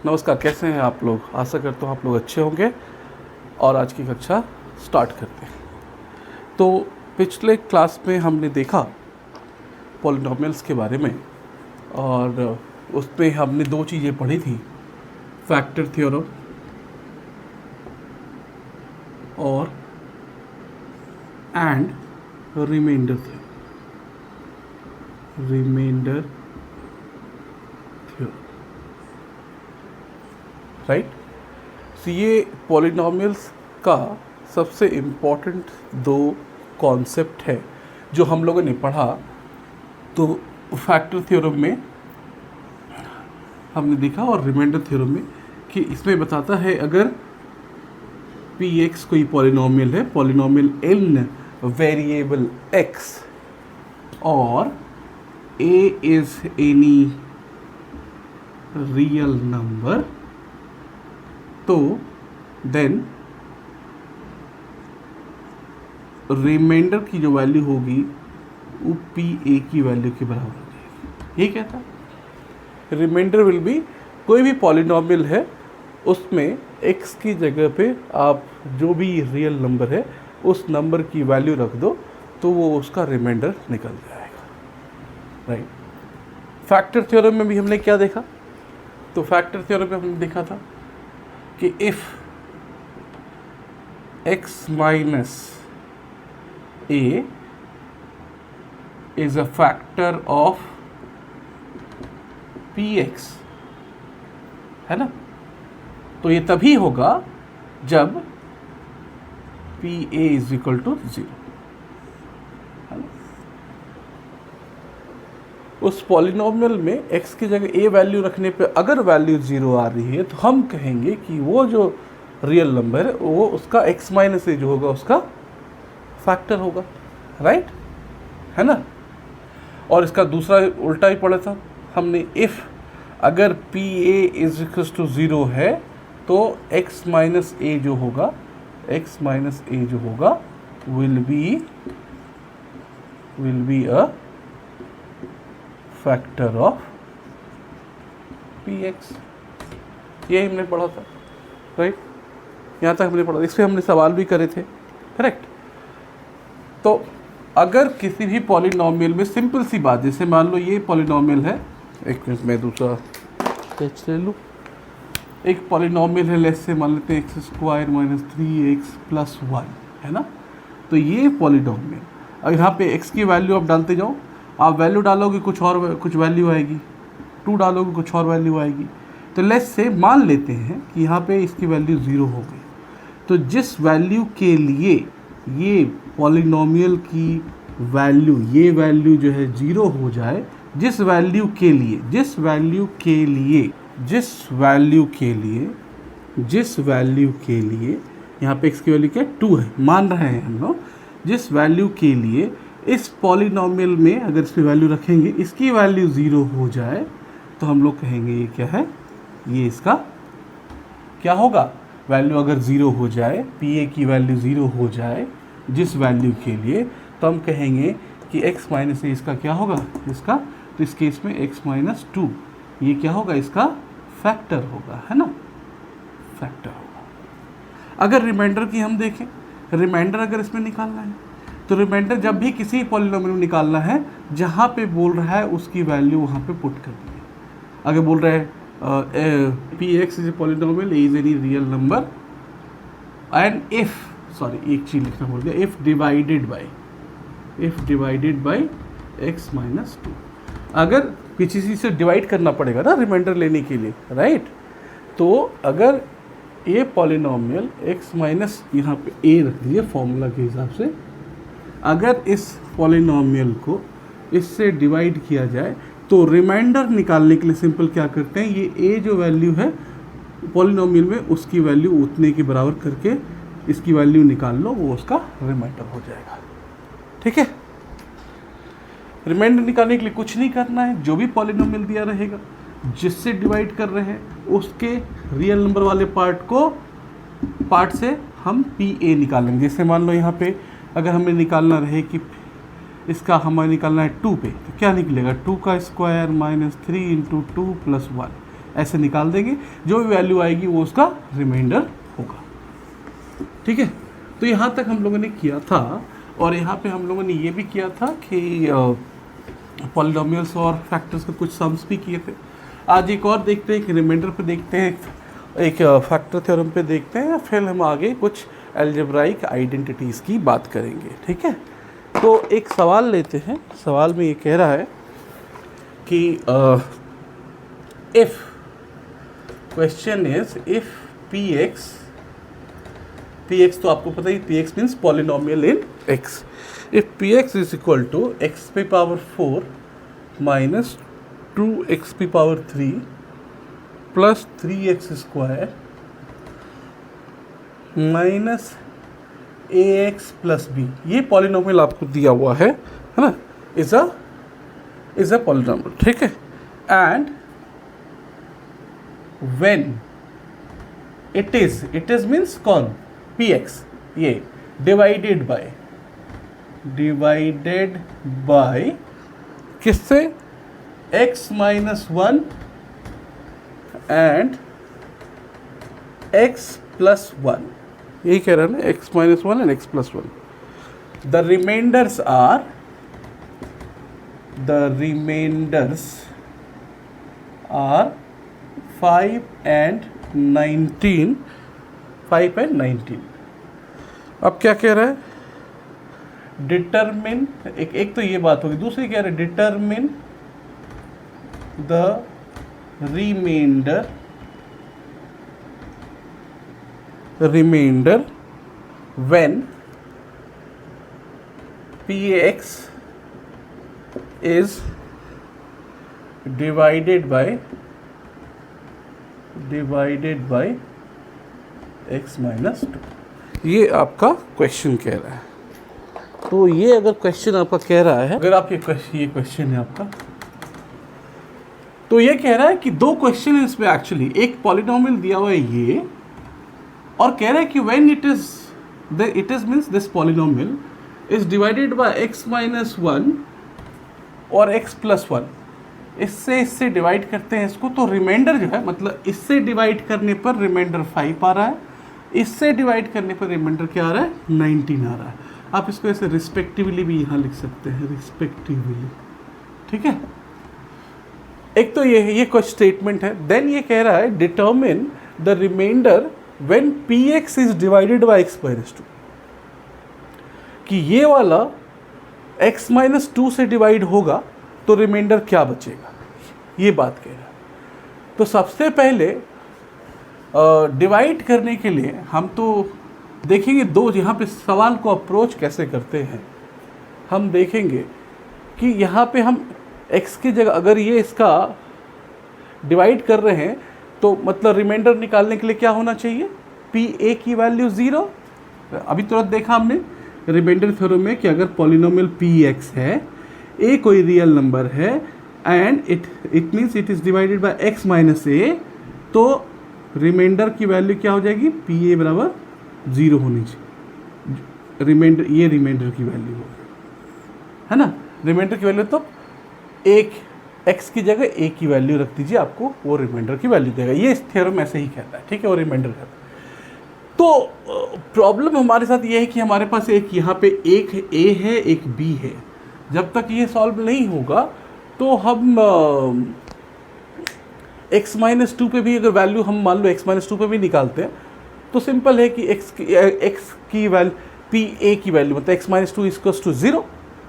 नमस्कार, कैसे हैं आप लोग। आशा करता हूँ आप लोग अच्छे होंगे और आज की कक्षा स्टार्ट करते हैं। तो पिछले क्लास में हमने देखा पॉलिनोमियल्स के बारे में और उसमें हमने दो चीज़ें पढ़ी थी, फैक्टर थ्योरम और एंड रिमाइंडर थ्योरम। राइट। तो ये पॉलिनोमियल्स का सबसे इम्पोर्टेंट दो कॉन्सेप्ट है जो हम लोगों ने पढ़ा। तो फैक्टर थ्योरम में हमने देखा और रिमाइंडर थ्योरम में कि इसमें बताता है अगर पी एक्स कोई पॉलिनोमियल है, पॉलिनोमियल n वेरिएबल x और a is any real number, तो देन रिमाइंडर की जो वैल्यू होगी वो पी ए की वैल्यू के बराबर हो जाएगी। ये क्या था, रिमाइंडर विल बी कोई भी पॉलिनोमियल है उसमें x की जगह पे आप जो भी रियल नंबर है उस नंबर की वैल्यू रख दो तो वो उसका रिमाइंडर निकल जाएगा। राइट। फैक्टर थ्योरम में भी हमने क्या देखा, तो फैक्टर थ्योरम में हमने देखा था कि इफ x माइनस a is a factor of px, है ना, तो ये तभी होगा जब pa इज इक्वल टू 0, है ना। उस पॉलिनोमियल में x की जगह a वैल्यू रखने पे अगर वैल्यू 0 आ रही है तो हम कहेंगे कि वो जो रियल नंबर है वो उसका x माइनस a जो होगा उसका फैक्टर होगा। राइट, है ना। और इसका दूसरा उल्टा ही पढ़ा था हमने, इफ़ अगर P A is equal to 0 है तो x माइनस ए जो होगा, x माइनस ए जो होगा will be a factor of P x. ये हमने पढ़ा था। राइट, यहाँ तक हमने पढ़ा, इस पर हमने सवाल भी करे थे। करेक्ट। तो अगर किसी भी पॉलिनोमियल में सिंपल सी बात, जैसे मान लो ये पॉलिनोमियल है, एक मिनट मैं दूसरा स्केच ले लूँ। एक पॉलिनोमियल है, लेट्स से मान लेते हैं x square minus 3x plus 1, है ना। तो ये पॉलिनोमियल, अब यहाँ पे x की वैल्यू आप डालते जाओ, आप वैल्यू डालोगे कुछ वैल्यू आएगी, 2 डालोगे कुछ और वैल्यू आएगी। तो लेट्स से मान लेते हैं कि यहाँ पे इसकी वैल्यू 0 हो गई, तो जिस वैल्यू के लिए ये पॉलिनोमियल की वैल्यू, ये वैल्यू जो है 0 हो जाए, जिस वैल्यू के लिए यहाँ पे x की वैल्यू क्या 2 है, मान रहे हैं हम लोग, जिस वैल्यू के लिए इस पॉलिनोमियल में अगर इसकी वैल्यू रखेंगे, इसकी वैल्यू 0 हो जाए, तो हम लोग कहेंगे ये क्या है, ये इसका क्या होगा, वैल्यू अगर 0 हो जाए, पी ए की वैल्यू 0 हो जाए जिस वैल्यू के लिए, तो हम कहेंगे कि x माइनस ए इसका क्या होगा, इसका, तो इस केस में x माइनस 2 ये क्या होगा, इसका फैक्टर होगा, है ना, फैक्टर होगा। अगर रिमाइंडर की हम देखें, रिमाइंडर अगर इसमें निकालना है तो रिमाइंडर जब भी किसी पॉलिनोमियल में निकालना है, जहाँ पे बोल रहा है उसकी वैल्यू वहाँ पे पुट करनी है। अगर बोल रहा है P x is a polynomial, A is any real number and if, sorry एक चीज़ लिखना भूल गया, if divided by x minus 2, अगर किसी चीज़ से डिवाइड करना पड़ेगा ना रिमाइंडर लेने के लिए। राइट, तो अगर ए पॉलिनोमियल एक्स माइनस, यहाँ पे ए रख दीजिए फॉर्मूला के हिसाब से, अगर इस पॉलिनोमियल को इससे डिवाइड किया जाए तो रिमाइंडर निकालने के लिए सिंपल क्या करते हैं, ये ए जो वैल्यू है पॉलिनोमियल में उसकी वैल्यू उतने के बराबर करके इसकी वैल्यू निकाल लो, वो उसका रिमाइंडर हो जाएगा। ठीक है, रिमाइंडर निकालने के लिए कुछ नहीं करना है, जो भी पॉलिनोमियल दिया रहेगा जिससे डिवाइड कर रहे हैं उसके रियल नंबर वाले पार्ट से हम पी ए निकालेंगे। जैसे मान लो यहाँ पे अगर हमें निकालना रहे कि इसका हमें निकालना है 2 पे, तो क्या निकलेगा, 2 का स्क्वायर माइनस 3 इंटू 2 प्लस 1, ऐसे निकाल देंगे, जो भी वैल्यू आएगी वो उसका रिमाइंडर होगा। ठीक है, तो यहाँ तक हम लोगों ने किया था, और यहाँ पे हम लोगों ने ये भी किया था कि पॉलिनोमियल्स और फैक्टर्स के कुछ सम्स भी किए थे। आज एक और देखते हैं, एक रिमाइंडर पे देखते हैं, एक फैक्टर थ्योरम पे देखते हैं, फिर हम आगे कुछ अलजेब्राइक आइडेंटिटीज़ की बात करेंगे। ठीक है, तो एक सवाल लेते हैं। सवाल में ये कह रहा है कि if question is if px तो आपको पता ही, px means polynomial in x। If px is equal to x पे पावर 4 माइनस 2x पे पावर 3 plus 3x square minus ax plus b, ये पॉलिनोमियल आपको दिया हुआ है ना, इज अ पॉलिनोमियल। ठीक है, and when it is means कौन, px, ये डिवाइडेड बाय किससे, x minus 1 and x plus 1, यही कह रहा है ना, x minus 1 and x plus 1। The remainders are 5 and 19। 5 and 19। अब क्या कह रहा है, डिटरमिन, एक तो ये बात होगी, दूसरी कह रहा है determine the remainder when px is divided by x minus 2। ये आपका क्वेश्चन कह रहा है। तो ये अगर क्वेश्चन आपका कह रहा है, अगर आप ये क्वेश्चन है आपका, तो ये कह रहा है कि दो क्वेश्चन है इसमें एक्चुअली। एक पॉलिनोमियल दिया हुआ है ये, और कह रहा है कि when it is means this polynomial is divided by x minus 1 और x प्लस 1, इससे डिवाइड करते हैं इसको, तो रिमाइंडर जो है, मतलब इससे डिवाइड करने पर रिमाइंडर 5 आ रहा है, इससे डिवाइड करने पर रिमाइंडर क्या आ रहा है, 19 आ रहा है। आप इसको ऐसे रिस्पेक्टिवली भी यहाँ लिख सकते हैं, रिस्पेक्टिवली। ठीक है, एक तो ये कुछ स्टेटमेंट है। देन ये कह रहा है determine the remainder when px is divided by x minus 2, कि ये वाला x माइनस 2 से डिवाइड होगा तो रिमाइंडर क्या बचेगा, ये बात कह रहा है। तो सबसे पहले डिवाइड करने के लिए हम तो देखेंगे दो, यहाँ पे सवाल को अप्रोच कैसे करते हैं। हम देखेंगे कि यहाँ पे हम x की जगह अगर ये इसका डिवाइड कर रहे हैं, तो मतलब रिमाइंडर निकालने के लिए क्या होना चाहिए, pa की वैल्यू 0। अभी तुरंत देखा हमने रिमाइंडर थ्योरम में कि अगर पॉलिनोमियल px है, a कोई रियल नंबर है, and it means it is divided by x माइनस a, तो रिमाइंडर की वैल्यू क्या हो जाएगी, pa बराबर 0 होनी चाहिए। रिमाइंडर, ये रिमाइंडर की वैल्यू है ना, रिमाइंडर की वैल्यू, तो एक x की जगह a की वैल्यू रख दीजिए, आपको वो रिमाइंडर की वैल्यू देगा। ये थ्योरम ऐसे ही कहता है। ठीक है, वो रिमाइंडर कहता है। तो प्रॉब्लम हमारे साथ ये है कि हमारे पास एक यहाँ पे एक a है, एक b है। जब तक ये सॉल्व नहीं होगा तो हम x माइनस 2 पे भी अगर वैल्यू हम मान लो x माइनस 2 पे भी निकालते हैं, तो सिंपल है कि x की वैल्यू pa की वैल्यू मतलब x माइनस 2 इक्वल्स टू 0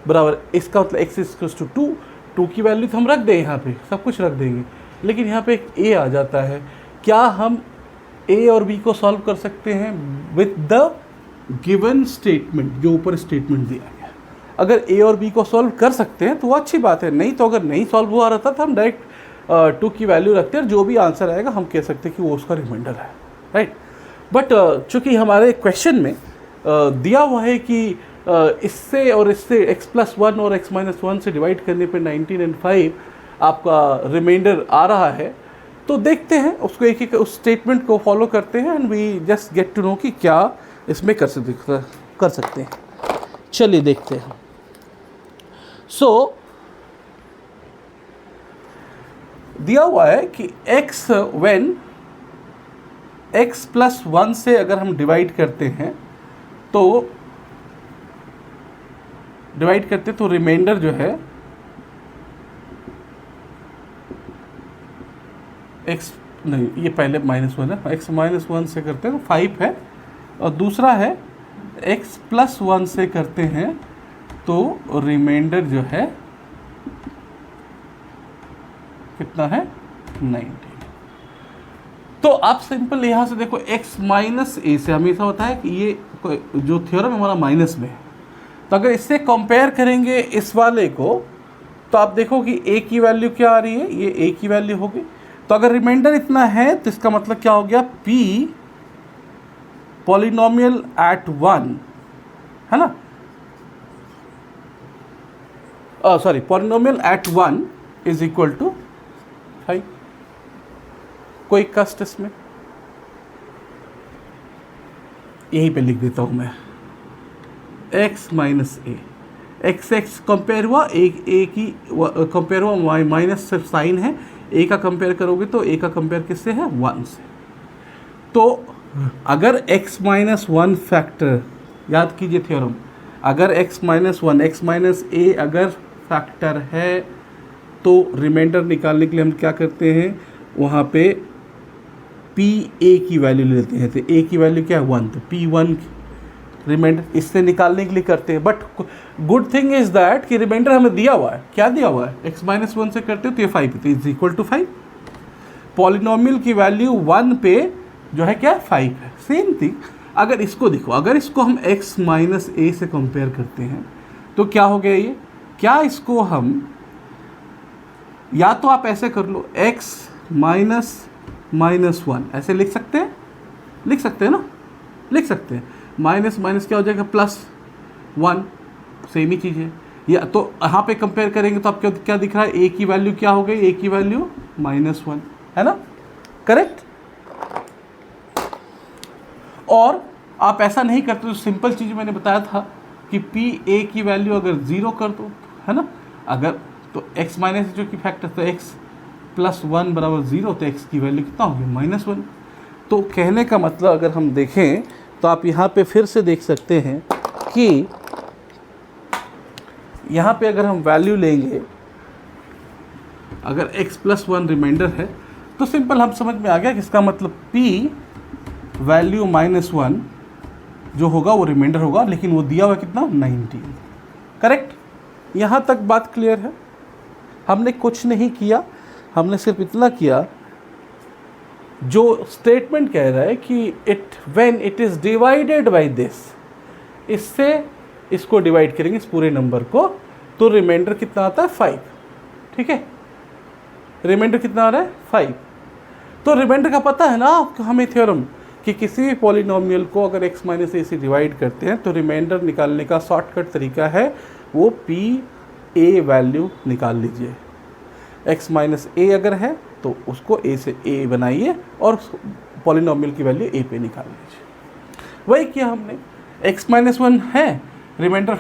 बराबर, इसका मतलब x इक्वल्स टू 2 की वैल्यू तो हम रख दें, यहाँ पे सब कुछ रख देंगे, लेकिन यहाँ पे एक a आ जाता है। क्या हम a और b को सॉल्व कर सकते हैं विद द गिवन स्टेटमेंट, जो ऊपर स्टेटमेंट दिया गया। अगर a और b को सॉल्व कर सकते हैं तो वो अच्छी बात है, नहीं तो अगर नहीं सॉल्व हुआ रहता तो हम डायरेक्ट 2 की वैल्यू रखते हैं, और जो भी आंसर आएगा हम कह सकते हैं कि वो उसका रिमाइंडर है, राइट। बट चूँकि हमारे क्वेश्चन में दिया हुआ है कि इससे और इससे x प्लस 1 और x माइनस 1 से डिवाइड करने पे 19 एंड 5 आपका रिमाइंडर आ रहा है, तो देखते हैं उसको, एक एक उस स्टेटमेंट को फॉलो करते हैं, and we just get to know कि क्या इसमें कर सकते हैं। चलिए देखते हैं। सो दिया हुआ है कि x व्हेन x प्लस 1 से अगर हम डिवाइड करते हैं तो रिमाइंडर जो है x नहीं, ये पहले -1 है, x -1 से करते हैं तो 5 है, और दूसरा है x प्लस 1 से करते हैं तो रिमाइंडर जो है कितना है 19। तो आप सिंपल यहाँ से देखो x माइनस ए से हमेशा होता है कि ये जो थ्योरम हमारा माइनस में है, तो अगर इससे कंपेयर करेंगे इस वाले को तो आप देखो कि a की वैल्यू क्या आ रही है, ये a की वैल्यू होगी। तो अगर रिमाइंडर इतना है तो इसका मतलब क्या हो गया, p पॉलिनोमियल एट 1 है ना, sorry polynomial at 1 is equal to 5। कोई कष्ट इसमें, यहीं पे लिख देता हूं मैं x माइनस ए, x कंपेयर हुआ a की कंपेयर हुआ, माइनस सिर्फ साइन है, a का कंपेयर करोगे तो a का कंपेयर किससे है 1 से। तो अगर x माइनस 1 फैक्टर, याद कीजिए थ्योरम, अगर x माइनस 1 x माइनस a अगर फैक्टर है तो रिमाइंडर निकालने के लिए हम क्या करते हैं, वहाँ पे p a की वैल्यू लेते हैं। तो a की वैल्यू क्या है 1, तो p1 रिमाइंडर इससे निकालने के लिए करते हैं। But good thing is that कि रिमाइंडर हमें दिया हुआ है, क्या दिया हुआ है, x माइनस 1 से करते हो तो ये 5, तो इज इक्वल टू 5। पॉलिनोमियल की वैल्यू 1 पे जो है क्या 5 है। सेम थिंग अगर इसको देखो, अगर इसको हम x माइनस ए से कंपेयर करते हैं तो क्या हो गया ये, क्या इसको हम या तो आप ऐसे कर लो x माइनस 1 ऐसे लिख सकते हैं, ना, लिख सकते हैं। माइनस माइनस क्या हो जाएगा प्लस 1, सेम ही चीज़ है। या तो यहाँ पे कंपेयर करेंगे तो आपको क्या दिख रहा है, a की वैल्यू क्या हो गई, a की वैल्यू -1 है ना, करेक्ट। और आप ऐसा नहीं करते तो सिंपल चीज़ मैंने बताया था कि p a की वैल्यू अगर 0 कर दो, है ना, अगर तो x माइनस जो कि फैक्टर, तो x प्लस 1 बराबर 0, तो x की वैल्यू कितना होगी -1। तो कहने का मतलब अगर हम देखें तो आप यहाँ पे फिर से देख सकते हैं कि यहाँ पे अगर हम वैल्यू लेंगे, अगर x प्लस 1 रिमाइंडर है तो सिंपल हम समझ में आ गया कि इसका मतलब p वैल्यू -1 जो होगा वो रिमाइंडर होगा, लेकिन वो दिया हुआ कितना 19, करेक्ट। यहाँ तक बात क्लियर है। हमने कुछ नहीं किया, हमने सिर्फ इतना किया, जो स्टेटमेंट कह रहा है कि when it is divided by this, इससे इसको डिवाइड करेंगे इस पूरे नंबर को, तो रिमाइंडर कितना आता है 5, ठीक है। रिमाइंडर कितना आ रहा है 5। तो रिमाइंडर का पता है ना हमें थ्योरम कि किसी भी पॉलिनोमियल को अगर x माइनस ए से डिवाइड करते हैं तो रिमाइंडर निकालने का शॉर्टकट तरीका है वो p a वैल्यू निकाल लीजिए। x माइनस ए अगर है तो उसको a से a बनाइए और पॉलिनोमियल की वैल्यू a पे निकाल लीजिए। वही किया हमने, x माइनस 1 है रिमाइंडर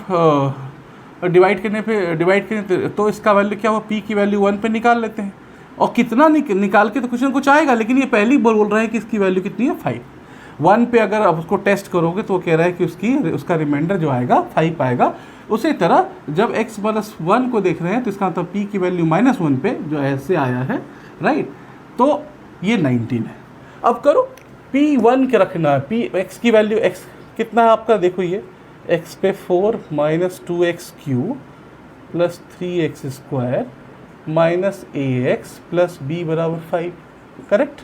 डिवाइड करने तो इसका वैल्यू क्या हुआ, p की वैल्यू 1 पे निकाल लेते हैं, और कितना निकाल के तो कुछ ना कुछ आएगा, लेकिन ये पहली बोल रहा है कि इसकी वैल्यू कितनी है 5। 1 पे अगर आप उसको टेस्ट करोगे तो वो कह रहा है कि उसका रिमाइंडर जो आएगा 5 आएगा। उसी तरह जब x प्लस 1 को देख रहे हैं तो इसका मतलब p की वैल्यू -1 पे जो ऐसे आया है, राइट, तो ये 19 है। अब करो p1 के रखना है, x की वैल्यू x कितना है आपका, देखो ये x पे 4 - 2x³ plus 3x² minus ax plus b बराबर 5, करेक्ट।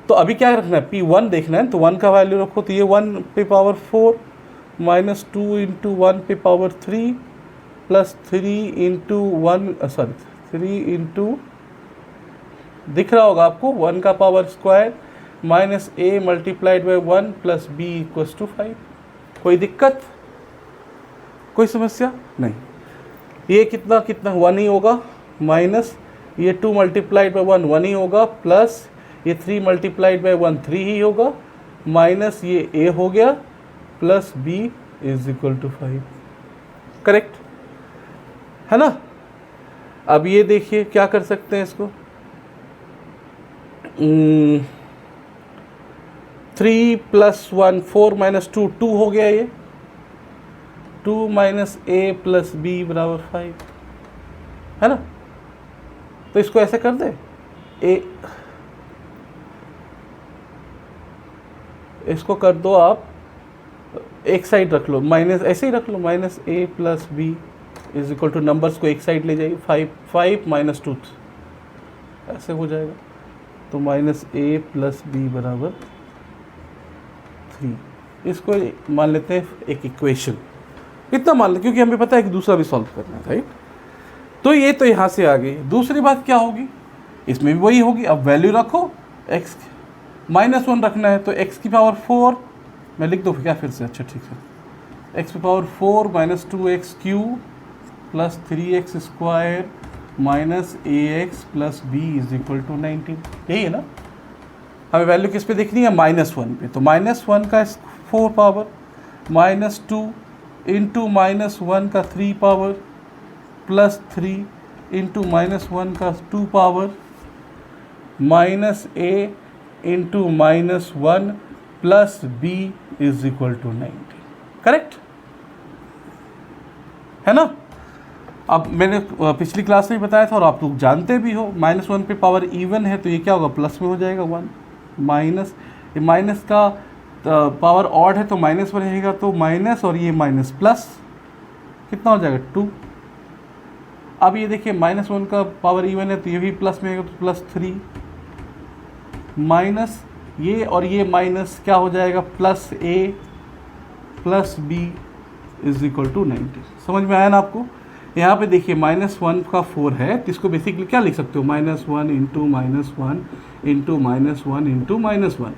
तो अभी क्या रखना है, p1 देखना है, तो 1 का वैल्यू रखो, तो ये 1 पे पावर 4 माइनस 2 इंटू 1 पे पावर 3 प्लस 3 इंटू दिख रहा होगा आपको 1 का power square minus a multiplied by 1 plus b equals to 5। कोई दिक्कत, कोई समस्या नहीं। ये कितना 1 ही होगा, माइनस ये 2 मल्टीप्लाइड बाई 1 1 ही होगा, प्लस ये 3 मल्टीप्लाइड बाई 1 3 ही होगा, माइनस ये a हो गया, plus b is equal to 5, correct है ना। अब ये देखिए क्या कर सकते हैं इसको, 3 + 1 4 - 2 2 हो गया ये। 2 - a + b = 5, है ना। तो इसको ऐसे कर दे, इसको कर दो आप, एक साइड रख लो, माइनस ऐसे ही रख लो, -a + b = नंबर्स को एक साइड ले जाइए, 5 - 2 ऐसे हो जाएगा। तो -a + b = 3। इसको मान लेते हैं एक इक्वेशन, इतना मान लें क्योंकि हमें पता है कि दूसरा भी सॉल्व करना है, राइट। तो ये तो यहाँ से आ गई। दूसरी बात क्या होगी, इसमें भी वही होगी। अब वैल्यू रखो, x -1 रखना है तो x⁴ मैं लिख दूँ क्या फिर से, अच्छा ठीक है, x⁴ - 2x³ + 3x² -ax + b = 19। यही है ना। हमें वैल्यू किस पे देखनी है, -1 पे। तो -1 का 4 पावर, -2 × -1 का 3 पावर, +3 × -1 का 2 पावर, -a × -1 + b = 19। करेक्ट है ना। अब मैंने पिछली क्लास में बताया था और आप लोग जानते भी हो, -1 पे पावर इवन है तो ये क्या होगा, प्लस में हो जाएगा 1। माइनस का पावर ऑड है तो माइनस में रहेगा, तो माइनस और ये माइनस प्लस कितना हो जाएगा 2। अब ये देखिए -1 का पावर इवन है तो ये भी प्लस में रहेगा, तो +3 माइनस ये और ये माइनस क्या हो जाएगा, +a + b = 19। समझ में आया ना आपको। यहाँ पे देखिए -1 का 4 है तो इसको बेसिकली क्या लिख सकते हो, -1 × -1 × -1 × -1।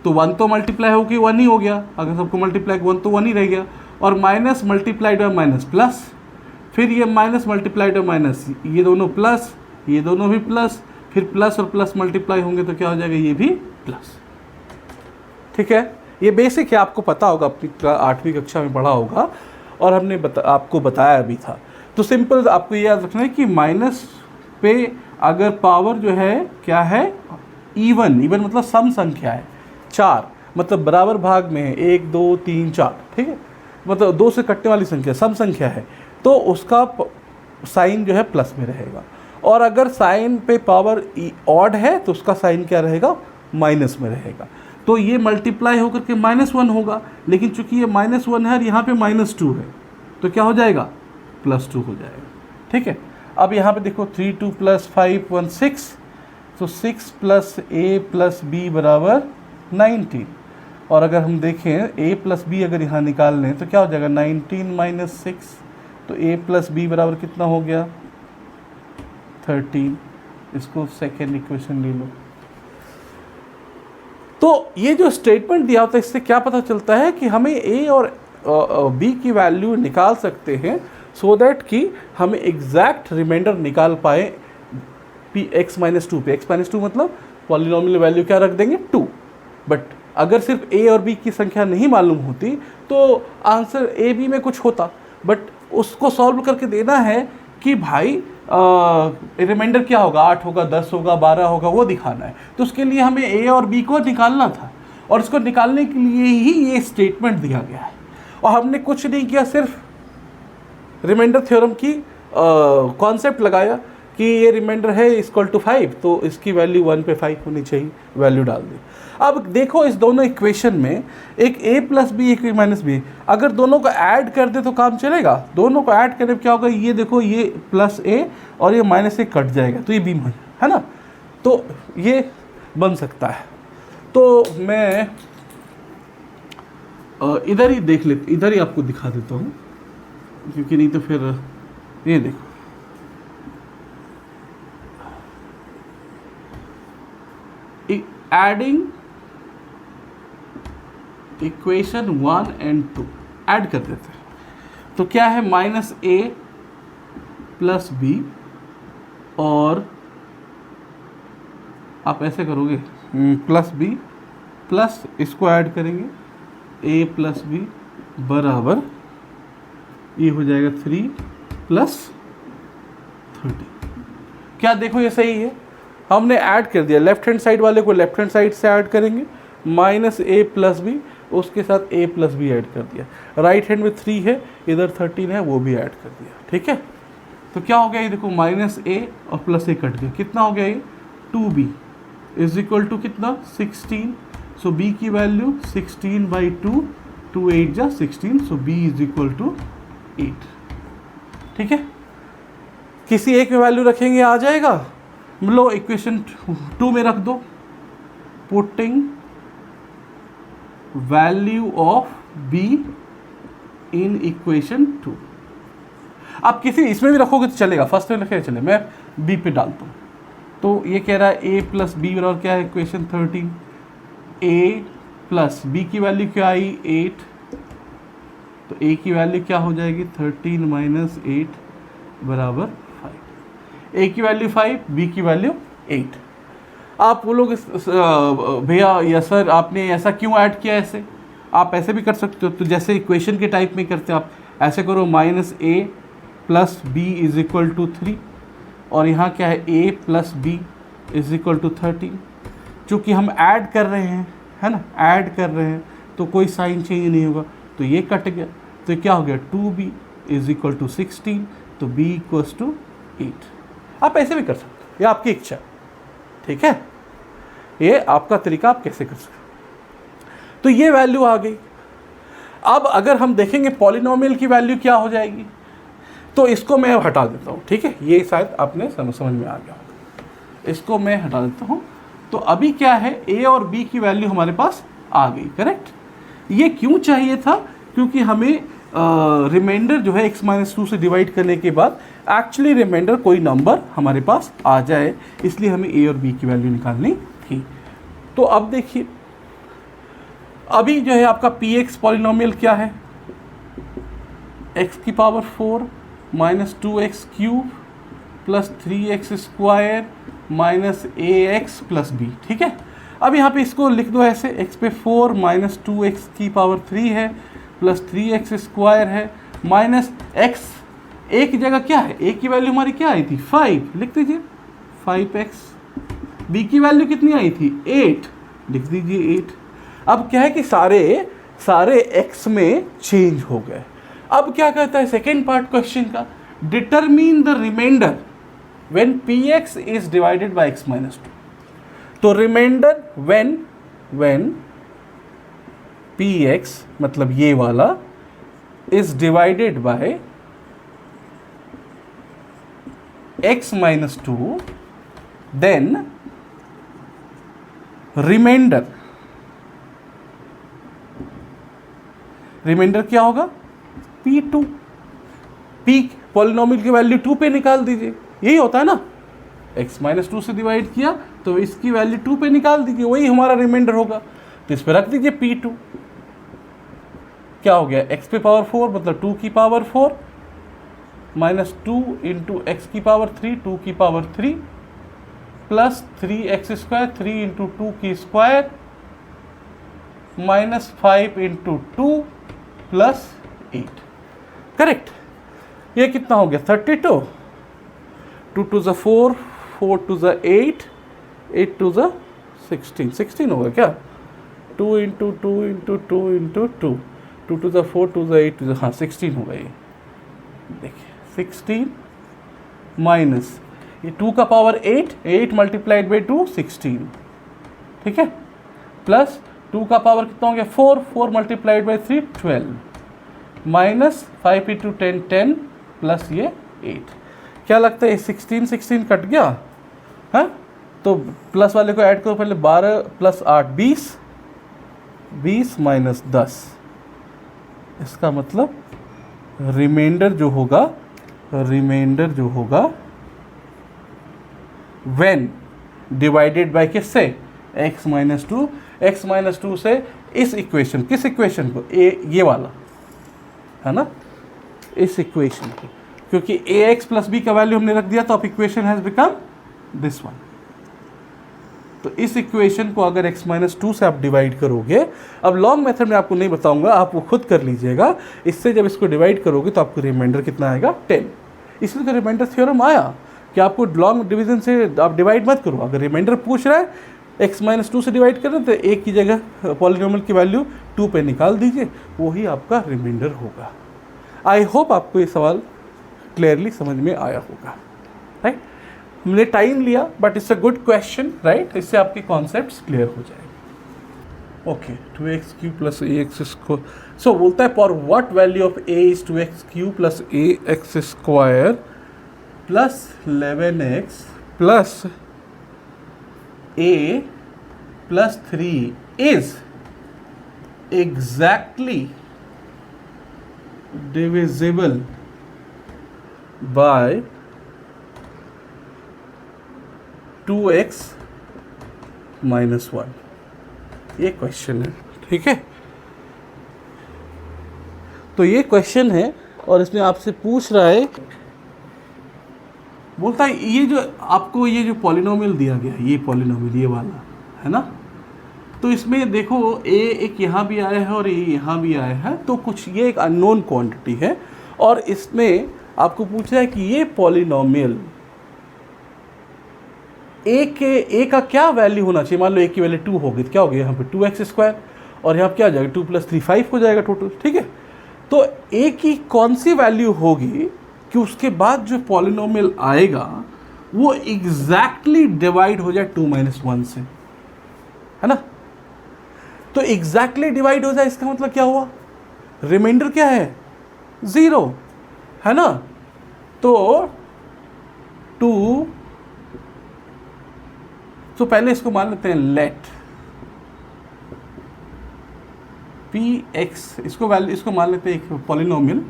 तो 1 तो मल्टीप्लाई हो के 1 ही हो गया, अगर सबको मल्टीप्लाई 1 तो 1 ही रह गया, और minus multiplied by minus plus, फिर ये माइनस मल्टीप्लाइड बाय माइनस, ये दोनों प्लस, ये दोनों भी प्लस, फिर प्लस और प्लस मल्टीप्लाई होंगे तो क्या हो जाएगा, ये भी प्लस। ठीक है, ये बेसिक है, आपको पता होगा, अपनी 8वीं कक्षा में पढ़ा होगा और हमने आपको बताया भी था। तो सिंपल आपको याद रखना है कि माइनस पे अगर पावर जो है क्या है, इवन मतलब सम संख्या है, 4 मतलब बराबर भाग में है, 1 2 3 4, ठीक है, मतलब 2 से कटने वाली संख्या सम संख्या है, तो उसका साइन जो है प्लस में रहेगा। और अगर साइन पे पावर ऑड है तो उसका साइन क्या रहेगा, माइनस में रहेगा। तो ये मल्टीप्लाई होकर के -1 होगा, लेकिन चूंकि ये -1 है और यहाँ पे -2 है तो क्या हो जाएगा, +2 हो जाएगा। ठीक है, अब यहाँ पे देखो 3 2 + 5 1 6, तो 6 + a + b = 19। और अगर हम देखें a + b अगर यहाँ निकाल लें तो क्या हो जाएगा, 19 - 6, तो a + b बराबर कितना हो गया, 13। इसको सेकेंड इक्वेशन ले लो। तो ये जो स्टेटमेंट दिया होता है इससे क्या पता चलता है कि हमें a और b की वैल्यू निकाल सकते हैं, सो दैट कि हमें एग्जैक्ट रिमाइंडर निकाल पाए x - 2 पे। x - 2 मतलब पॉलिनोमियल वैल्यू क्या रख देंगे, 2। बट अगर सिर्फ a और b की संख्या नहीं मालूम होती तो आंसर a b में कुछ होता, बट उसको सॉल्व करके देना है कि भाई रिमाइंडर क्या होगा, 8 होगा, 10 होगा, 12 होगा, वो दिखाना है। तो उसके लिए हमें a और b को निकालना था, और इसको निकालने के लिए ही ये स्टेटमेंट दिया गया है। और हमने कुछ नहीं किया, सिर्फ रिमाइंडर थ्योरम की कॉन्सेप्ट लगाया कि ये रिमाइंडर है = 5, तो इसकी वैल्यू 1 पे 5 होनी चाहिए, वैल्यू डाल दी। अब देखो इस दोनों इक्वेशन में एक a + b एक -b, अगर दोनों को ऐड कर दे तो काम चलेगा। दोनों को ऐड करने पर क्या होगा, ये देखो ये +a और ये -a कट जाएगा, तो ये b है ना, तो ये बन सकता है। तो मैं इधर ही देख लेते, इधर ही आपको दिखा देता हूँ, क्योंकि नहीं तो फिर ये देखो, एडिंग इक्वेशन 1 और 2 ऐड कर देते हैं, तो क्या है, -a + b, और आप ऐसे करोगे +b प्लस इसको ऐड करेंगे a + b बराबर, ये हो जाएगा 3 + 30। क्या देखो ये सही है, हमने ऐड कर दिया, लेफ्ट हैंड साइड वाले को लेफ्ट हैंड साइड से ऐड करेंगे, माइनस ए प्लस बी, उसके साथ ए प्लस बी ऐड कर दिया, राइट हैंड में 3 है, इधर 13 है, वो भी ऐड कर दिया, ठीक है। तो क्या हो गया ये देखो, माइनस ए और प्लस ए कट गया, कितना हो गया ये 2b इज इक्वल टू कितना 16, सो b की वैल्यू 16/2, 2 8 जा 16, सो b इज इक्वल टू 8, ठीक है। किसी एक में वैल्यू रखेंगे आ जाएगा, लो इक्वेशन 2 में रख दो, putting value of b in equation 2। आप किसी इसमें भी रखोगे तो चलेगा, फर्स्ट में रखे चले, मैं b पे डालता हूँ। तो ये कह रहा है a प्लस बी बराबर क्या है, इक्वेशन 13, a प्लस b की वैल्यू क्या आई 8, तो a की वैल्यू क्या हो जाएगी 13 माइनस 8 बराबर 5, a की वैल्यू 5, b की वैल्यू 8। आप बोलोगे भैया या सर आपने ऐसा क्यों ऐड किया, ऐसे आप ऐसे भी कर सकते हो, तो जैसे इक्वेशन के टाइप में करते हो आप ऐसे करो, minus a plus B is equal to 3, और यहाँ क्या है a plus B is equal to 13। चूँकि हम ऐड कर रहे हैं, है ना, ऐड कर रहे हैं तो कोई साइन चेंज नहीं होगा, तो ये कट गया, तो क्या हो गया 2b इज इक्वल टू 16, तो b इक्वल्स टू 8। आप ऐसे भी कर सकते हो, ये आपकी इच्छा, ठीक है, ये आपका तरीका, आप कैसे कर सकते हो। तो ये वैल्यू आ गई। अब अगर हम देखेंगे पॉलिनोमियल की वैल्यू क्या हो जाएगी, तो इसको मैं हटा देता हूँ, ठीक है, ये शायद आपने समझ में आ गया होगा, इसको मैं हटा देता हूँ। तो अभी क्या है, a और b की वैल्यू हमारे पास आ गई, करेक्ट। ये क्यों चाहिए था, क्योंकि हमें रिमाइंडर जो है x-2 से डिवाइड करने के बाद एक्चुअली रिमाइंडर कोई नंबर हमारे पास आ जाए, इसलिए हमें a और b की वैल्यू निकालनी थी। तो अब देखिए, अभी जो है आपका px पॉलिनोमियल क्या है, x की power 4 minus 2x cube plus 3x square minus ax plus b, ठीक है। अब यहाँ पे इसको लिख दो ऐसे, x पे 4 माइनस 2x की पावर 3 है प्लस 3x स्क्वायर है माइनस x, a की जगह क्या है, a की वैल्यू हमारी क्या आई थी 5, लिख दीजिए 5x, b की वैल्यू कितनी आई थी 8, लिख दीजिए 8। अब क्या है कि सारे x में चेंज हो गए। अब क्या कहता है सेकेंड पार्ट क्वेश्चन का, determine the remainder when px is divided by x-2। तो रिमाइंडर व्हेन px मतलब ये वाला is divided by x-2, then remainder क्या होगा p2। p पॉलिनोमियल की वैल्यू 2 पे निकाल दीजिए, यही होता है ना, x-2 से डिवाइड किया तो इसकी वैल्यू 2 पे निकाल दीजिए, वही हमारा रिमाइंडर होगा। तो इस पे रख दीजिए p2, क्या हो गया x पे पावर 4 मतलब 2 की पावर 4 माइनस 2 इंटू एक्स की पावर 3, 2 की power 3 plus 3x square 3 into 2 की square minus 5 into 2 plus 8, correct. ये कितना हो गया 32, 2 टू ज़ 4, 4 टू ज़ 8, 8 टू ज़ 16, 16 होगा क्या, 2 इंटू 2 इंटू 2 इंटू 2, 2 टू ज़ 4 टू ज़ 8 टू ज़, हाँ 16 होगा ये, देखिए 16 माइनस ये 2 का पावर 8, 8 मल्टीप्लाइड बाई 2 16, ठीक है, प्लस 2 का पावर कितना हो गया 4, 4 multiplied by 3 12, minus 5 into 10 10 plus ये 8। क्या लगता है 16 16 कट गया, हाँ, तो प्लस वाले को ऐड करो पहले, 12 प्लस 8 20, 20 माइनस 10, इसका मतलब रिमाइंडर जो होगा व्हेन डिवाइडेड बाय किससे x-2, x-2 से इस इक्वेशन, किस इक्वेशन को, ये वाला है ना, इस इक्वेशन को, क्योंकि ax प्लस b का वैल्यू हमने रख दिया तो अब equation has become this one. तो इस इक्वेशन को अगर x-2 से आप डिवाइड करोगे, अब लॉन्ग मेथड में आपको नहीं बताऊंगा, आप वो खुद कर लीजिएगा, इससे जब इसको डिवाइड करोगे तो आपको रिमाइंडर कितना आएगा 10, इसलिए तो रिमाइंडर थ्योरम आया कि आपको लॉन्ग डिवीजन से आप डिवाइड मत करो। अगर रिमाइंडर पूछ रहा है x माइनस 2 से डिवाइड कर रहे हैं तो a की जगह पॉलिनोमियल की वैल्यू 2 पे निकाल दीजिए, वही आपका रिमाइंडर होगा। आई होप आपको ये सवाल क्लियरली समझ में आया होगा, राइट। हमने टाइम लिया but it's a good question, right. इससे आपके कॉन्सेप्ट्स क्लियर हो जाएंगे। Okay, 2x³ plus ax square. So बोलता है for what value of a is 2x³ plus ax square plus 11x plus a plus 3 is exactly divisible by 2x minus 1। ये question है, ठीक है। तो ये क्वेश्चन है और इसमें आपसे पूछ रहा है, बोलता है ये जो आपको ये जो पॉलिनोमियल दिया गया है, ये पॉलिनोमियल ये वाला है ना, तो इसमें देखो a एक यहाँ भी आया है और a यहाँ भी आया है, तो कुछ ये एक अननोन क्वांटिटी है और इसमें आपको पूछ रहा है कि ये पॉलिनोमियल a का क्या वैल्यू होना चाहिए। मान लो a की वैल्यू 2 होगी तो क्या हो गया यहाँ पे 2x स्क्वायर और यहाँ पे क्या आ जाएगा 2 + 3 5 हो जाएगा टोटल, ठीक है। तो a की कौन सी वैल्यू होगी कि उसके बाद जो पॉलिनोमियल आएगा वो एग्जैक्टली डिवाइड हो जाए 2 - 1 से, है ना। तो एग्जैक्टली डिवाइड हो जाए इसका मतलब क्या हुआ, रिमाइंडर क्या है 0, है ना। तो 2, तो पहले इसको मान लेते हैं लेट px, इसको वैल्यू इसको मान लेते हैं एक पॉलिनोमियल,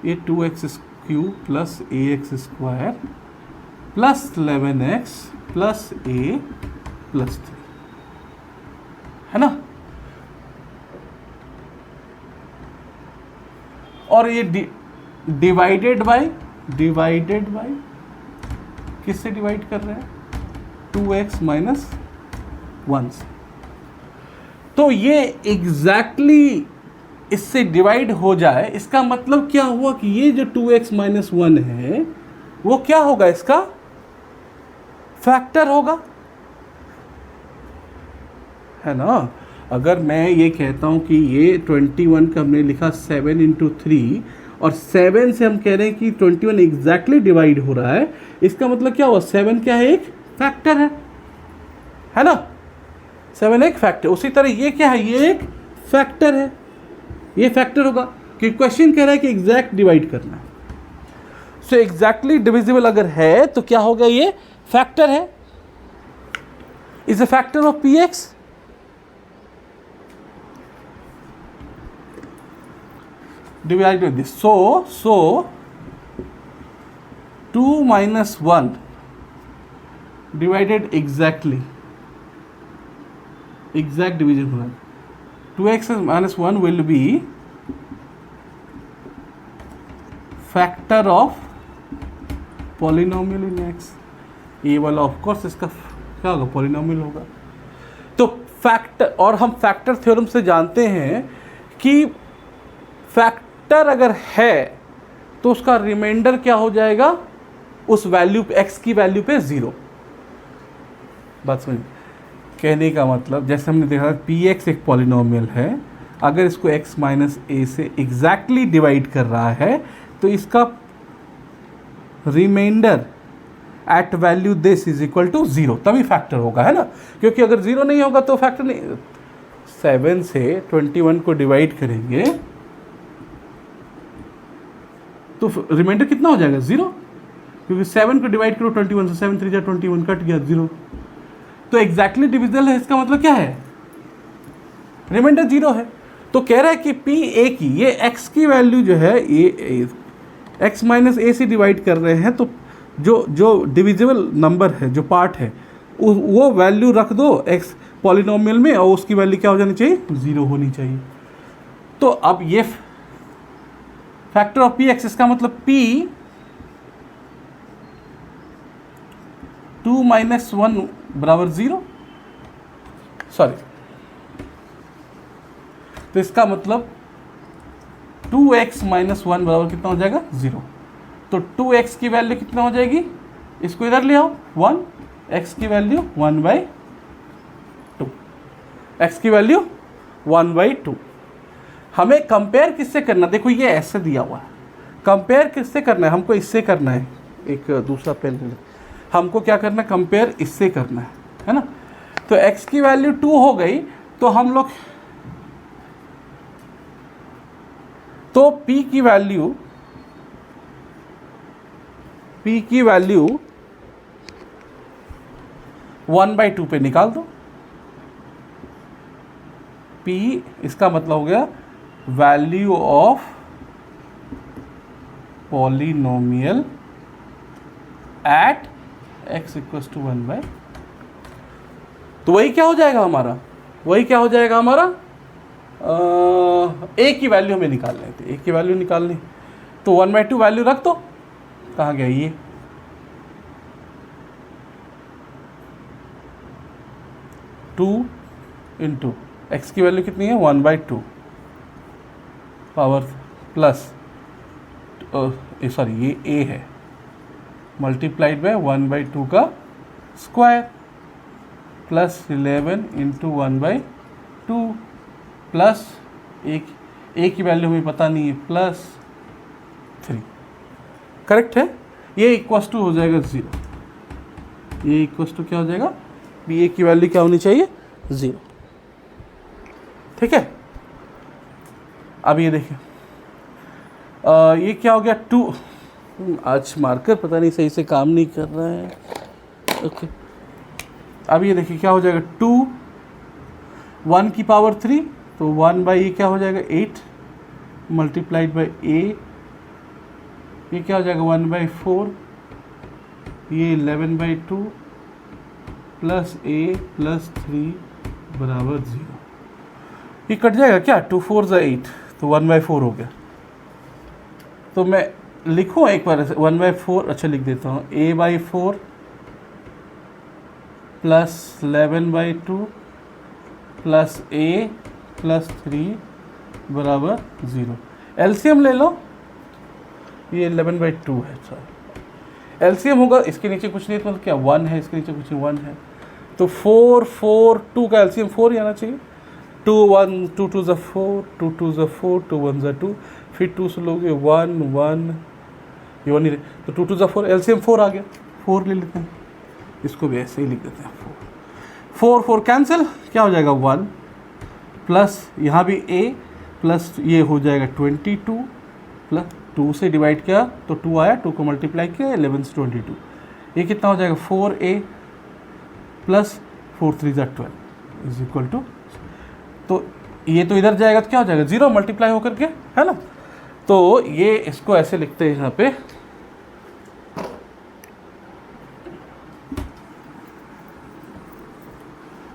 ये 2x³ plus ax square plus 11x plus a plus 3, है ना। और ये डिवाइडेड बाय किससे डिवाइड कर रहे हैं 2x माइनस 1 से। तो ये एग्जैक्टली इससे डिवाइड हो जाए, इसका मतलब क्या हुआ कि ये जो 2x माइनस 1 है वो क्या होगा, इसका फैक्टर होगा, है ना। अगर मैं ये कहता हूं कि ये 21 का हमने लिखा 7 × 3 और 7 से हम कह रहे हैं कि 21 एग्जैक्टली डिवाइड हो रहा है, इसका मतलब क्या हुआ 7 क्या है, एक फैक्टर है ना। 7 एक फैक्टर, उसी तरह ये क्या है, ये एक फैक्टर है, ये फैक्टर होगा कि क्वेश्चन कह रहा है कि एग्जैक्ट डिवाइड करना है। सो एग्जैक्टली डिविजिबल अगर है तो क्या होगा, ये फैक्टर है, is a factor of px। Divide with this, so 2 - 1 divided exactly, exact division होना है। 2x - 1 will be factor of polynomial in x। ये वाला ऑफ कोर्स इसका क्या होगा, पॉलिनोमियल होगा। तो फैक्टर, और हम फैक्टर थ्योरम से जानते हैं कि फैक्टर अगर है तो उसका रिमाइंडर क्या हो जाएगा, उस वैल्यू x की वैल्यू पे 0। बात समझ, कहने का मतलब जैसे हमने देखा px एक पॉलिनोमियल है, अगर इसको x माइनस a से एग्जैक्टली डिवाइड कर रहा है तो इसका remainder at value this is equal to 0, तभी फैक्टर होगा, है ना। क्योंकि अगर 0 नहीं होगा तो फैक्टर नहीं। 7 से 21 को डिवाइड करेंगे तो रिमाइंडर कितना हो जाएगा 0, क्योंकि 7 को डिवाइड करो 21 से, 7 × 3 = 21, कट गया 0। तो एग्जैक्टली डिविजिबल है, इसका मतलब क्या है, रिमाइंडर 0 है। तो कह रहा है कि p a की, ये x की वैल्यू जो है ये x माइनस a से डिवाइड कर रहे हैं, तो जो डिविजिबल नंबर है, जो पार्ट है, वो वैल्यू रख दो x पॉलिनोमियल में और उसकी वैल्यू क्या हो जानी चाहिए, 0 होनी चाहिए। तो अब ये फैक्टर ऑफ px, इसका मतलब p 2 - 1 बराबर 0, सॉरी, तो इसका मतलब 2x - 1 बराबर कितना हो जाएगा 0। तो 2x की वैल्यू कितना हो जाएगी इसको इधर ले आओ 1, x की वैल्यू 1/2, x की वैल्यू 1/2। हमें कंपेयर किससे करना, देखो ये ऐसे दिया हुआ है, कंपेयर किससे करना है, हमको इससे करना है। एक दूसरा पेन ले, हमको क्या करना है, कंपेयर इससे करना है ना। तो x की वैल्यू 2 हो गई, तो हम लोग तो p की वैल्यू 1/2 पे निकाल दो। p इसका मतलब हो गया value of polynomial at x equals to 1/2। तो वही क्या हो जाएगा हमारा, a की वैल्यू हमें निकालनी थी, a की वैल्यू निकालनी, तो 1/2 वैल्यू रख दो। कहाँ गया ये, 2 इंटू एक्स की वैल्यू कितनी है 1/2 पावर प्लस सॉरी ये a है, मल्टीप्लाइड बाय 1/2 का square plus 11 into 1/2 plus a की वैल्यू हमें पता नहीं है प्लस 3, करेक्ट है। ये इक्वस टू हो जाएगा 0, ये इक्वस टू क्या हो जाएगा, a की वैल्यू क्या होनी चाहिए 0, ठीक है। अब ये देखिए ये क्या हो गया 2, आज मार्कर पता नहीं सही से काम नहीं कर रहा है, ओके। अब ये देखिए क्या हो जाएगा 2 1 की पावर 3, तो 1/a क्या हो जाएगा 8 मल्टीप्लाइड बाई a, ये क्या हो जाएगा 1/4, ये 11/2 प्लस a प्लस 3 बराबर 0। ये कट जाएगा क्या, 2 4 ज़ा 8, तो 1/4 हो गया। तो मैं लिखूँ एक बार 1/4, अच्छा लिख देता हूँ, a/4 plus 11/2 plus a plus 3 बराबर 0। एलसीएम ले लो, ये 11/2 है, सॉरी एलसीएम होगा, इसके नीचे कुछ नहीं, तो मतलब क्या 1 है, इसके नीचे कुछ नहीं 1 है, तो 4 4 2 का एलसीएम 4 ही आना चाहिए। 2 1 2 2 ज़ा 4, 2 2 ज़ा 4, 2 1 ज़ा 2, फिर 2 से लोगे 1 1, ये 1 ही रहे, तो 2 2 ज़ा 4, एलसीएम 4 आ गया, 4 ले लेते हैं, इसको भी ऐसे ही लिख देते हैं 4 4 कैंसिल, क्या हो जाएगा 1 प्लस यहाँ भी a प्लस ये हो जाएगा 22 प्लस 2 से डिवाइड किया तो 2 आया, 2 को मल्टीप्लाई किया 11 से 22, ये कितना हो जाएगा 4a प्लस 4 3 ज़ा 12 इज इक्वल टू, तो ये तो इधर जाएगा तो क्या हो जाएगा 0 मल्टीप्लाई होकर के, है ना। तो ये इसको ऐसे लिखते हैं यहाँ पे,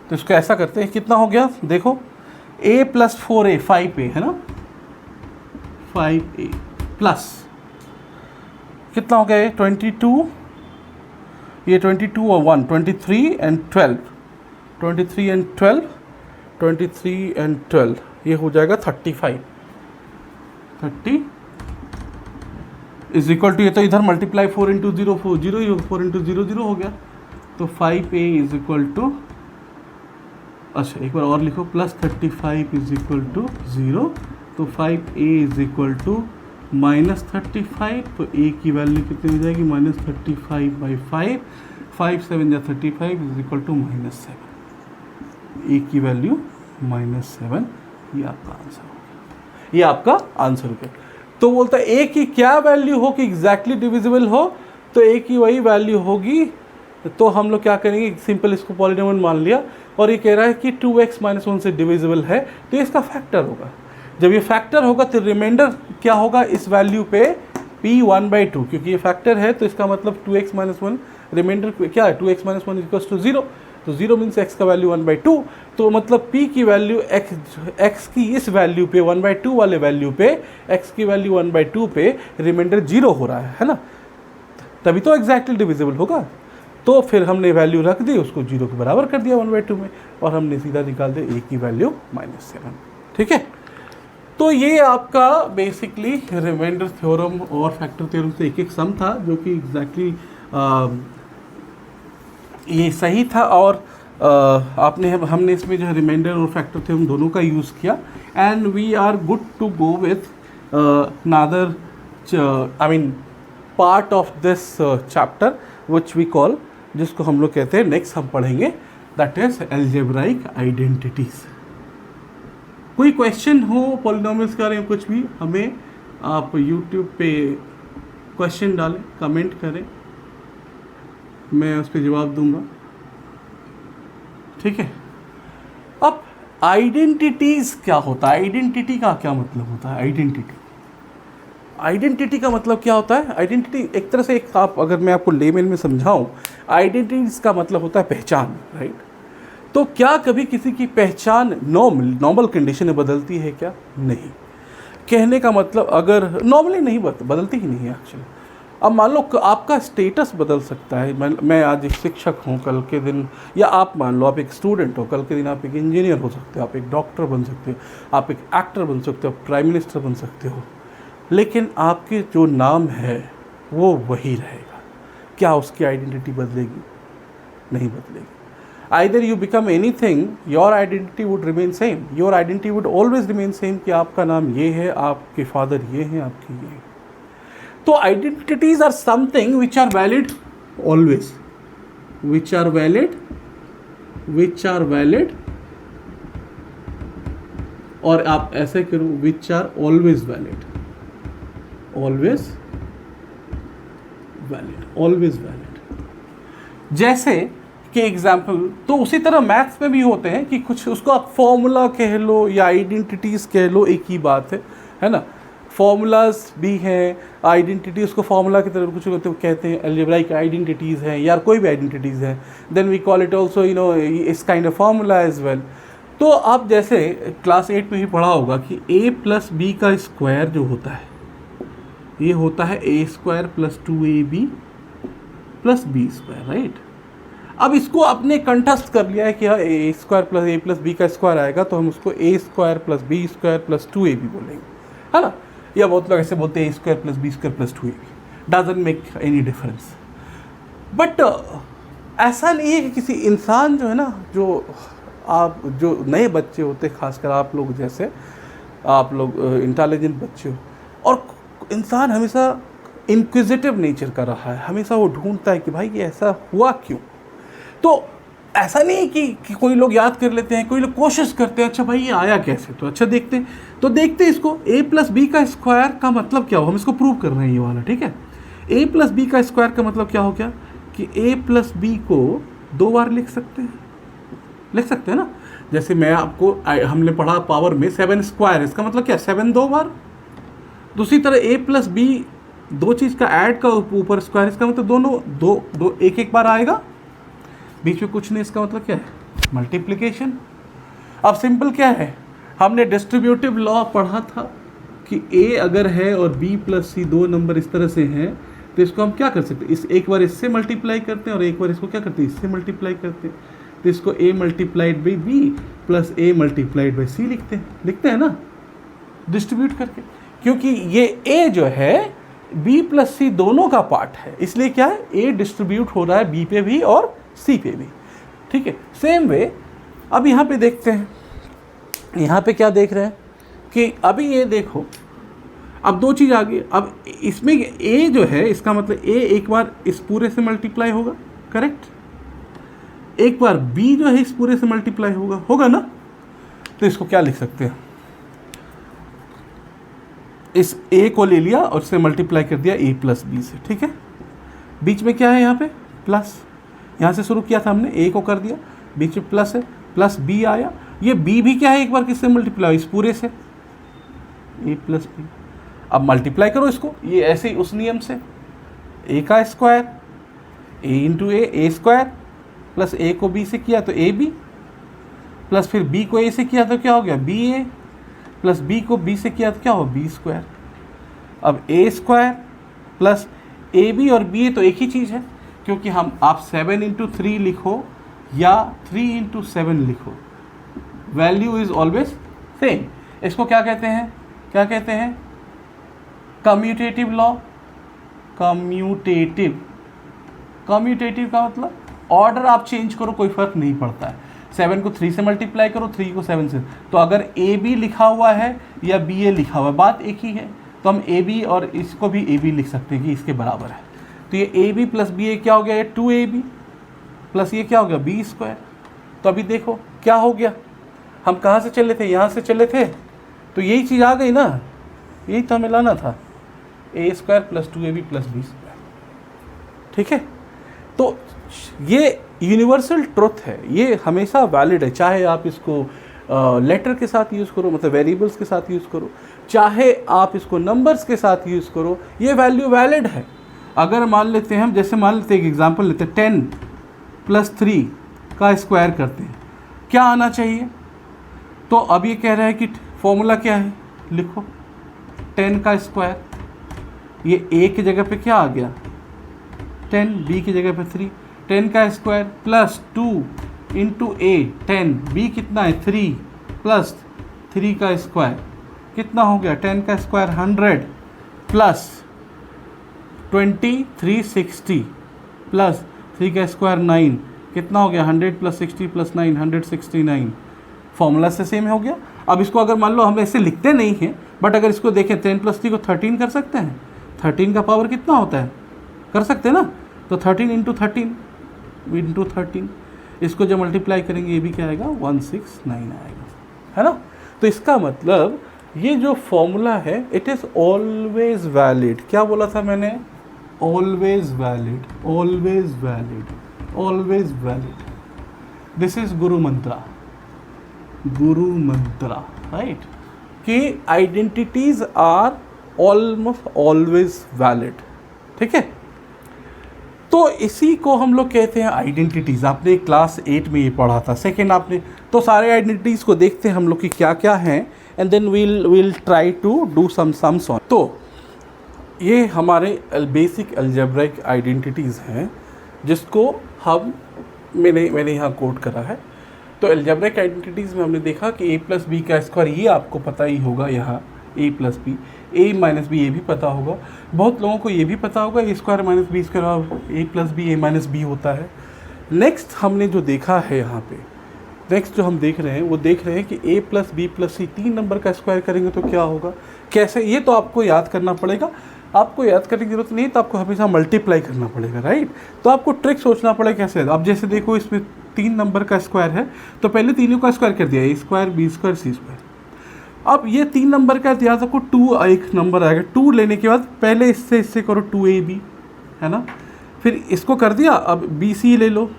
तो इसको ऐसा करते हैं, कितना हो गया देखो a प्लस 4a 5a है ना, 5a प्लस कितना हो गया ये 22, ये 22 और 1 23 एंड 12, 23 एंड 12, 23 एंड 12, ये हो जाएगा 35, 30 इज इक्वल टू, ये तो इधर मल्टीप्लाई 4 इंटू 0 4 0 ही 4 इंटू 0 0 हो गया, तो 5a इज इक्वल टू, अच्छा एक बार और लिखो, प्लस 35 इज इक्वल टू 0, तो 5a is equal to minus 35, तो a की वैल्यू कितनी हो जाएगी -35/5, 5 7 या 35 इज इक्वल टू -7, a की वैल्यू -7, ये आपका आंसर हो गया, ये आपका आंसर हो गया। तो बोलता है a की क्या वैल्यू हो कि एग्जैक्टली डिविजिबल हो, तो a की वही वैल्यू होगी, तो हम लोग क्या करेंगे, सिंपल इसको पॉलिनोमियल मान लिया, और ये कह रहा है कि 2x - 1 से डिविजिबल है, तो इसका फैक्टर होगा। जब ये फैक्टर होगा तो रिमाइंडर क्या होगा इस वैल्यू पे p 1/2, क्योंकि ये फैक्टर है तो इसका मतलब 2x - 1 रिमाइंडर क्या है 2x - 1 इक्वल्स टू 0, तो 0 मीन्स x का वैल्यू 1/2, तो मतलब p की वैल्यू x की इस वैल्यू पे 1/2 वाले वैल्यू पे x की वैल्यू 1/2 पे रिमाइंडर 0 हो रहा है ना, तभी तो एग्जैक्टली डिविजिबल होगा। तो फिर हमने वैल्यू रख दी, उसको 0 के बराबर कर दिया 1/2 में, और हमने सीधा निकाल दिया a की वैल्यू -7, ठीक है। तो ये आपका बेसिकली रिमाइंडर थ्योरम और फैक्टर थ्योरम से एक सम था, जो कि एग्जैक्टली ये सही था। और हमने इसमें जो है रिमाइंडर और फैक्टर थे हम दोनों का यूज़ किया, and we are good to go with another part of this chapter which we call, जिसको हम लोग कहते हैं नेक्स्ट हम पढ़ेंगे, दैट इज एल्जेब्राइक आइडेंटिटीज। कोई क्वेश्चन हो पॉलिनोमियल्स के बारे में कुछ भी, हमें आप यूट्यूब पे क्वेश्चन डालें, कमेंट करें, मैं उस पर जवाब दूंगा, ठीक है। अब आइडेंटिटीज क्या होता है, आइडेंटिटी का क्या मतलब होता है, आइडेंटिटी का मतलब क्या होता है। आइडेंटिटी एक तरह से आप अगर मैं आपको लेमेन में समझाऊं, आइडेंटिटीज का मतलब होता है पहचान, राइट। तो क्या कभी किसी की पहचान नॉर्मल कंडीशन में बदलती है क्या? नहीं। कहने का मतलब अगर नॉर्मली नहीं बदलती ही नहीं है एक्चुअली। अब मान लो आपका स्टेटस बदल सकता है, मैं आज एक शिक्षक हूँ, कल के दिन, या आप मान लो आप एक स्टूडेंट हो, कल के दिन आप एक इंजीनियर हो सकते हो, आप एक डॉक्टर बन सकते हो, आप एक एक्टर बन सकते हो, प्राइम मिनिस्टर बन सकते हो, लेकिन आपके जो नाम है वो वही रहेगा। क्या उसकी आइडेंटिटी बदलेगी? नहीं बदलेगी। Either you become anything, your identity would remain same, your identity would always remain same, कि आपका नाम ये है, आपके फादर ये हैं, आपकी ये है। तो identities are something which are valid always, which are valid, और आप ऐसे करो which are always valid, always valid. जैसे कि एग्जाम्पल, तो उसी तरह मैथ्स में भी होते हैं कि कुछ उसको आप फॉर्मूला कह लो या आइडेंटिटीज कह लो, एक ही बात है ना। फॉर्मूलाज भी हैं, आइडेंटिटी उसको फॉर्मूला की तरह कुछ कहते हैं, अलजेब्राइक आइडेंटिटीज़ हैं या कोई भी आइडेंटिटीज़ हैं, then we call it also is kind of formula as well. तो आप जैसे क्लास 8 में ही पढ़ा होगा कि a प्लस बी का स्क्वायर जो होता है, ये होता है a square plus 2ab plus B square, right. अब इसको आपने कंठस्थ कर लिया है कि हाँ a square plus a plus B का स्क्वायर आएगा, तो हम उसको a square plus B square plus 2ab बोलेंगे, है ना। या बहुत लोग ऐसे बोलते हैं a square plus B square plus 2ab, doesn't make any difference. But ऐसा नहीं है कि किसी इंसान जो है ना, जो नए बच्चे होते, खासकर आप लोग जैसे, आप लोग इंटेलिजेंट बच्चे हो, और इंसान हमेशा इंक्विजिटिव नेचर का रहा है, हमेशा वो ढूंढता है कि भाई ये ऐसा हुआ क्यों। तो ऐसा नहीं है कि कोई लोग याद कर लेते हैं, कोई लोग कोशिश करते हैं, अच्छा भाई ये आया कैसे, तो अच्छा देखते हैं, तो देखते हैं इसको a प्लस बी का स्क्वायर का मतलब क्या हो, हम इसको प्रूव कर रहे हैं ये वाला, ठीक है। a प्लस बी का स्क्वायर का मतलब क्या हो गया कि a प्लस बी को 2 बार लिख सकते हैं ना। जैसे मैं आपको, हमने पढ़ा पावर में 7 स्क्वायर, इसका मतलब क्या, 7 2 बार। दूसरी तरह a प्लस बी, दो चीज़ का ऐड का ऊपर स्क्वायर, इसका मतलब दोनों दो एक बार आएगा, बीच में कुछ नहीं, इसका मतलब क्या है, मल्टीप्लिकेशन। अब सिंपल क्या है, हमने डिस्ट्रीब्यूटिव लॉ पढ़ा था कि a अगर है और b प्लस सी 2 नंबर इस तरह से हैं, तो इसको हम क्या कर सकते हैं, इस एक बार इससे मल्टीप्लाई करते हैं और एक बार इसको क्या करते हैं, इससे मल्टीप्लाई करते हैं, तो इसको a multiplied by b plus a multiplied by c लिखते हैं ना, डिस्ट्रीब्यूट करके, क्योंकि ये a जो है b प्लस c दोनों का पार्ट है, इसलिए क्या है, a डिस्ट्रीब्यूट हो रहा है b पे भी और c पे भी, ठीक है। सेम वे अब यहाँ पे देखते हैं, यहाँ पे क्या देख रहे हैं कि अभी ये देखो, अब 2 चीज़ आ गई। अब इसमें a जो है, इसका मतलब a एक बार इस पूरे से मल्टीप्लाई होगा, करेक्ट, एक बार b जो है इस पूरे से मल्टीप्लाई होगा ना। तो इसको क्या लिख सकते हैं, इस a को ले लिया और इससे मल्टीप्लाई कर दिया a प्लस बी से, ठीक है। बीच में क्या है, यहाँ पे प्लस, यहाँ से शुरू किया था हमने, a को कर दिया, बीच में प्लस है, प्लस b आया, ये b भी क्या है, एक बार किससे मल्टीप्लाई, इस पूरे से, a प्लस बी। अब मल्टीप्लाई करो इसको, ये ऐसे ही उस नियम से, a का square a into A square, plus a को b से किया तो ए बी, प्लस फिर b को a से किया तो क्या हो गया, बी ए, प्लस b को b से किया तो क्या हो, बी स्क्वायर। अब a square plus A B और b ए तो एक ही चीज़ है, क्योंकि आप 7 इंटू 3 लिखो या 3 इंटू 7 लिखो, वैल्यू इज ऑलवेज सेम। इसको क्या कहते हैं, कम्यूटेटिव लॉ, कम्यूटेटिव कम्यूटेटिव का मतलब ऑर्डर आप चेंज करो कोई फर्क नहीं पड़ता है। 7 को 3 से मल्टीप्लाई करो, 3 को 7 से, तो अगर ए बी लिखा हुआ है या बी ए लिखा हुआ है बात एक ही है, तो हम ए बी और इसको भी ए बी लिख सकते हैं कि इसके बराबर है। तो ये ए बी प्लस बी ए क्या हो गया, ये 2ab प्लस ये क्या हो गया बी स्क्वायर। तो अभी देखो क्या हो गया, हम कहाँ से चले थे, यहाँ से चले थे, तो यही चीज़ आ गई ना, यही तो हमें लाना था, a square plus 2ab plus B square. ठीक है, तो ये यूनिवर्सल ट्रुथ है, ये हमेशा वैलिड है, चाहे आप इसको लेटर के साथ यूज़ करो, मतलब वेरिएबल्स के साथ यूज़ करो, चाहे आप इसको नंबर्स के साथ यूज़ करो, ये वैल्यू वैलिड है। अगर मान लेते हैं हम, जैसे मान लेते हैं एक एग्जांपल लेते हैं, 10 प्लस 3 का स्क्वायर करते हैं, क्या आना चाहिए। तो अब ये कह रहा है कि फॉर्मूला क्या है, लिखो 10 का स्क्वायर, ये ए की जगह पे क्या आ गया 10, बी की जगह पे 3, 10 का स्क्वायर प्लस 2 इंटू ए 10, बी कितना है 3 प्लस 3 का स्क्वायर कितना हो गया 10 का स्क्वायर 100 प्लस 20 360 प्लस 3 का स्क्वायर 9 कितना हो गया 100 प्लस 60 प्लस 9 169। फॉर्मूला से सेम हो गया। अब इसको अगर मान लो हम ऐसे लिखते नहीं हैं, बट अगर इसको देखें 10 प्लस 3 को 13 कर सकते हैं, 13 का पावर कितना होता है कर सकते हैं ना, तो 13 इंटू 13 इसको जब मल्टीप्लाई करेंगे ये भी क्या आएगा 169 आएगा, है ना। तो इसका मतलब ये जो फॉर्मूला है इट इज़ ऑलवेज वैलिड। क्या बोला था मैंने, always valid, always valid, always valid. This is guru mantra, guru mantra, right, कि identities are almost always valid. ठीक है, तो इसी को हम लोग कहते हैं आइडेंटिटीज़। आपने क्लास 8 में ये पढ़ा था, सेकेंड आपने, तो सारे आइडेंटिटीज़ को देखते हैं हम लोग कि क्या क्या हैं, and then we'll try to do some sums on. तो ये हमारे बेसिक अलजेब्रिक आइडेंटिटीज़ हैं जिसको हम मैंने यहाँ कोट करा है। तो अलजेब्रिक आइडेंटिटीज़ में हमने देखा कि a प्लस बी का स्क्वायर, ये आपको पता ही होगा, यहाँ a plus B, a minus B, ये भी पता होगा, बहुत लोगों को ये भी पता होगा a square minus B square a plus B a minus B होता है। नेक्स्ट हमने जो देखा है यहाँ पे, नेक्स्ट जो हम देख रहे हैं वो देख रहे हैं कि a plus B plus C 3 number का स्क्वायर करेंगे तो क्या होगा, कैसे, ये तो आपको याद करना पड़ेगा। आपको याद करने की जरूरत नहीं है, तो आपको हमेशा मल्टीप्लाई करना पड़ेगा, राइट। तो आपको ट्रिक सोचना पड़ेगा कैसे। अब जैसे देखो इसमें 3 नंबर का स्क्वायर है, तो पहले तीनों का स्क्वायर कर दिया, a square B square C square. अब ये 3 नंबर का है, याद रखो 2 एक नंबर आएगा, 2 लेने के बाद पहले इससे करो 2ab, है ना, फिर इसको कर दिया, अब bc ले लो,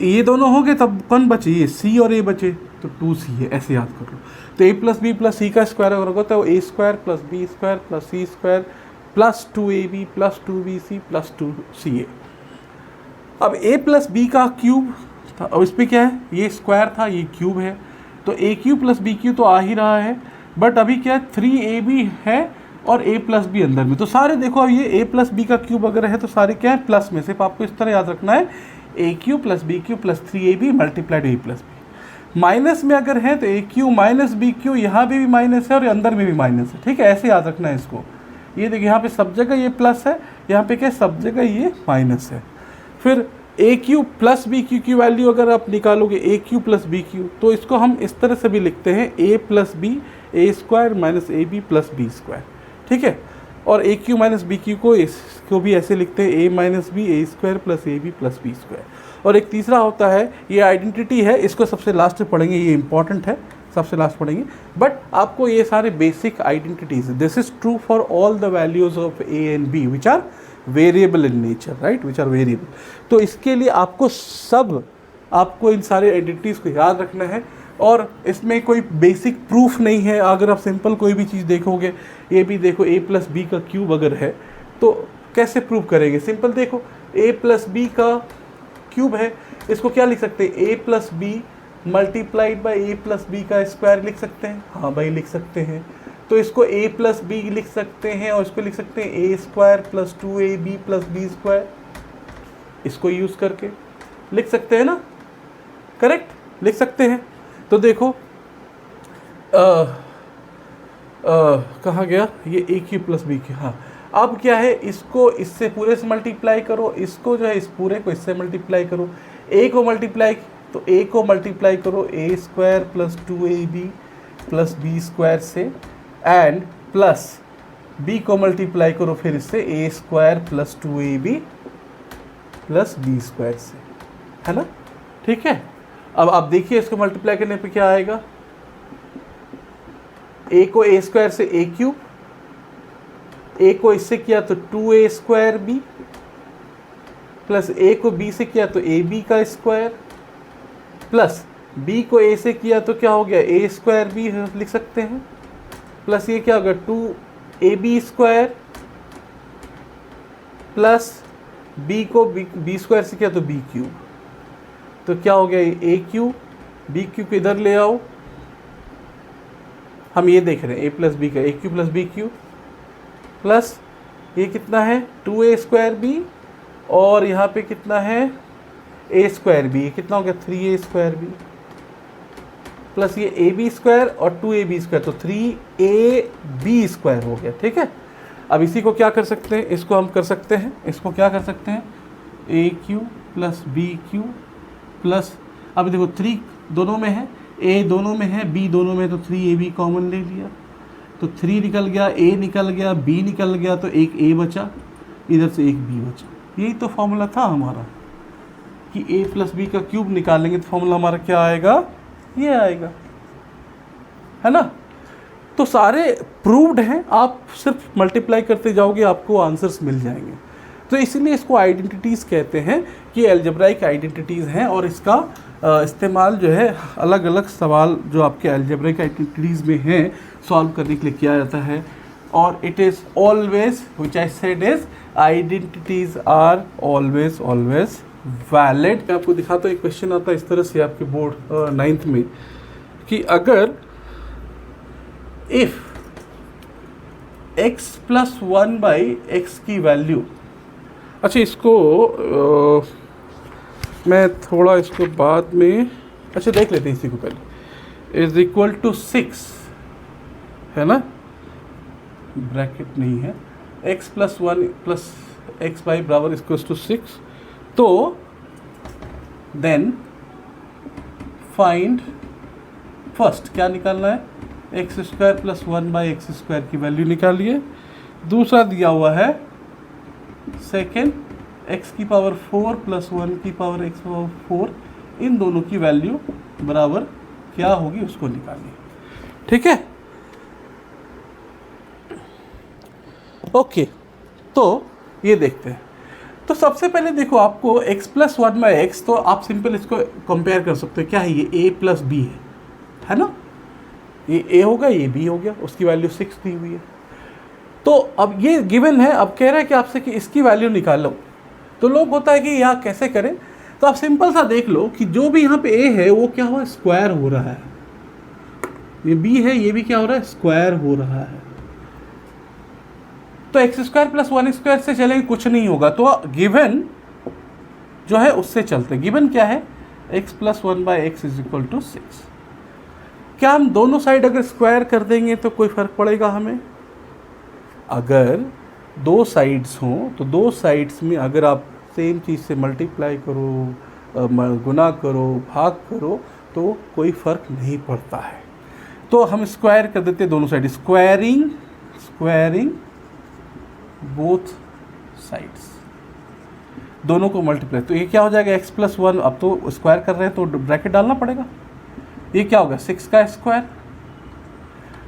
ये दोनों हो गए, तब कौन बचे, ये c और a बचे, तो 2c है, ऐसे याद कर लो। तो a plus B plus C का स्क्वायर अगर होगा तो a square plus B square plus C square plus 2ab plus 2bc plus 2ca। अब a प्लस बी का क्यूब था, अब इस पर क्या है, ये स्क्वायर था, ये क्यूब है, तो a cube plus b cube तो आ ही रहा है, बट अभी क्या है 3ab है और a प्लस बी अंदर में, तो सारे देखो ये a प्लस बी का क्यूब अगर है तो सारे क्या है प्लस में, सिर्फ आपको इस तरह याद रखना है a cube plus b cube plus 3ab multiplied a plus b. Minus में अगर है तो a cube minus b cube, यहाँ भी माइनस है और अंदर में भी माइनस है, ठीक है, ऐसे याद रखना है इसको। ये देखिए यहाँ पे सब जगह ये प्लस है, यहाँ पे क्या सब जगह ये माइनस है। फिर a cube plus b cube की वैल्यू अगर आप निकालोगे a cube plus b cube, तो इसको हम इस तरह से भी लिखते हैं a plus b a square minus a b plus B square, ठीक है। और a cube minus b cube को इसको भी ऐसे लिखते हैं a minus b a square plus A b plus B square. और एक तीसरा होता है, ये आइडेंटिटी है, इसको सबसे लास्ट में पढ़ेंगे, ये इंपॉर्टेंट है, सबसे लास्ट पढ़ेंगे, बट आपको ये सारे basic identities, this is true for all the values of A and B which are variable in nature, right, which are variable. तो इसके लिए आपको इन सारे आइडेंटिटीज को याद रखना है, और इसमें कोई बेसिक प्रूफ नहीं है। अगर आप सिंपल कोई भी चीज़ देखोगे, ये भी देखो a प्लस बी का क्यूब अगर है तो कैसे प्रूव करेंगे, सिंपल देखो a प्लस बी का क्यूब है, इसको क्या लिख सकते हैं, a plus B multiplied by A plus B का स्क्वायर लिख सकते हैं, हाँ भाई लिख सकते हैं। तो इसको a प्लस बी लिख सकते हैं और इसको लिख सकते हैं a square plus 2ab plus B square, इसको यूज़ करके लिख सकते हैं ना, करेक्ट, लिख सकते हैं। तो देखो कहाँ गया ये a q plus b q, हाँ, अब क्या है, इसको इससे पूरे से मल्टीप्लाई करो, इसको जो है इस पूरे को इससे मल्टीप्लाई करो, ए को मल्टीप्लाई तो ए को मल्टीप्लाई करो a square plus 2ab plus B square से, एंड प्लस बी को मल्टीप्लाई करो फिर इससे a square plus 2ab plus B square से, है ना। ठीक है, अब आप देखिए इसको मल्टीप्लाई करने पे क्या आएगा, ए को ए स्क्वायर से ए क्यूब, ए को इससे किया तो 2a स्क्वायर बी, प्लस ए को बी से किया तो ए बी का स्क्वायर, प्लस बी को ए से किया तो क्या हो गया ए स्क्वायर बी लिख सकते हैं, प्लस ये क्या होगा 2ab स्क्वायर, प्लस बी को बी स्क्वायर से किया तो बी क्यूब, तो क्या हो गया ए क्यूब, बी क्यूब को इधर ले आओ, हम ये देख रहे हैं ए प्लस बी का a cube plus b cube, plus ये कितना है 2a स्क्वायर बी, और यहाँ पे कितना है ए स्क्वायर बी, कितना हो गया 3a स्क्वायर बी, प्लस ये ए बी स्क्वायर और 2ab स्क्वायर, तो 3ab स्क्वायर हो गया। ठीक है, अब इसी को क्या कर सकते हैं, इसको हम कर सकते हैं, इसको क्या कर सकते हैं a cube plus b cube plus, अब देखो 3 दोनों में है, ए दोनों में है, बी दोनों में, तो 3ab कॉमन ले लिया, तो 3 निकल गया, ए निकल गया, बी निकल गया, तो एक ए बचा, इधर से एक बी बचा। यही तो फॉर्मूला था हमारा कि ए प्लस बी का क्यूब निकालेंगे तो फॉर्मूला हमारा क्या आएगा, ये आएगा, है ना। तो सारे प्रूव्ड हैं, आप सिर्फ मल्टीप्लाई करते जाओगे आपको आंसर्स मिल जाएंगे। तो इसीलिए इसको आइडेंटिटीज़ कहते हैं कि अलजेब्राइक आइडेंटिटीज़ हैं, और इसका इस्तेमाल जो है अलग अलग सवाल जो आपके अलजेब्राइक आइडेंटिटीज़ में हैं सॉल्व करने के लिए किया जाता है। और it is always which I said is identities are always valid. मैं आपको दिखाता हूँ, एक क्वेश्चन आता है इस तरह से आपके बोर्ड 9th में कि अगर इफ़ x प्लस 1/x की वैल्यू, अच्छा इसको मैं थोड़ा इसको बाद में अच्छा देख लेते हैं, इसी को पहले इज इक्वल टू 6 है ना, ब्रैकेट नहीं है, x plus 1 plus x by बराबर इक्वल टू 6, तो देन फाइंड फर्स्ट क्या निकालना है, x square plus 1/x square की वैल्यू निकालिए। दूसरा दिया हुआ है सेकेंड x की पावर 4 प्लस 1 की पावर x पावर 4, इन दोनों की वैल्यू बराबर क्या होगी उसको निकालिए। ठीक है, ओके, तो ये देखते हैं। तो सबसे पहले देखो आपको x प्लस 1/x, तो आप सिंपल इसको कंपेयर कर सकते हो, क्या है ये a प्लस बी है ना, ये a होगा ये b हो गया, उसकी वैल्यू 6 दी हुई है। तो अब ये गिवन है, अब कह रहा है कि आपसे कि इसकी वैल्यू निकालो, तो लोग होता है कि यहाँ कैसे करें, तो आप सिंपल सा देख लो कि जो भी यहाँ पे a है वो क्या हुआ, स्क्वायर हो रहा है, ये b है ये भी क्या हो रहा है, स्क्वायर हो रहा है। तो एक्स स्क्वायर प्लस 1 स्क्वायर से चलेंगे कुछ नहीं होगा, तो गिवन जो है उससे चलते हैं। गिवन क्या है, x plus 1/x is equal to 6। क्या हम दोनों साइड अगर स्क्वायर कर देंगे तो कोई फ़र्क पड़ेगा हमें? अगर दो साइड्स हों तो दो साइड्स में अगर आप सेम चीज़ से मल्टीप्लाई करो, गुना करो, भाग करो, तो कोई फ़र्क नहीं पड़ता है। तो हम स्क्वायर कर देते हैं दोनों साइड, स्क्वायरिंग बोथ साइड्स, दोनों को मल्टीप्लाई, तो ये क्या हो जाएगा x प्लस 1, अब तो स्क्वायर कर रहे हैं तो ब्रैकेट डालना पड़ेगा, ये क्या होगा 6 का स्क्वायर,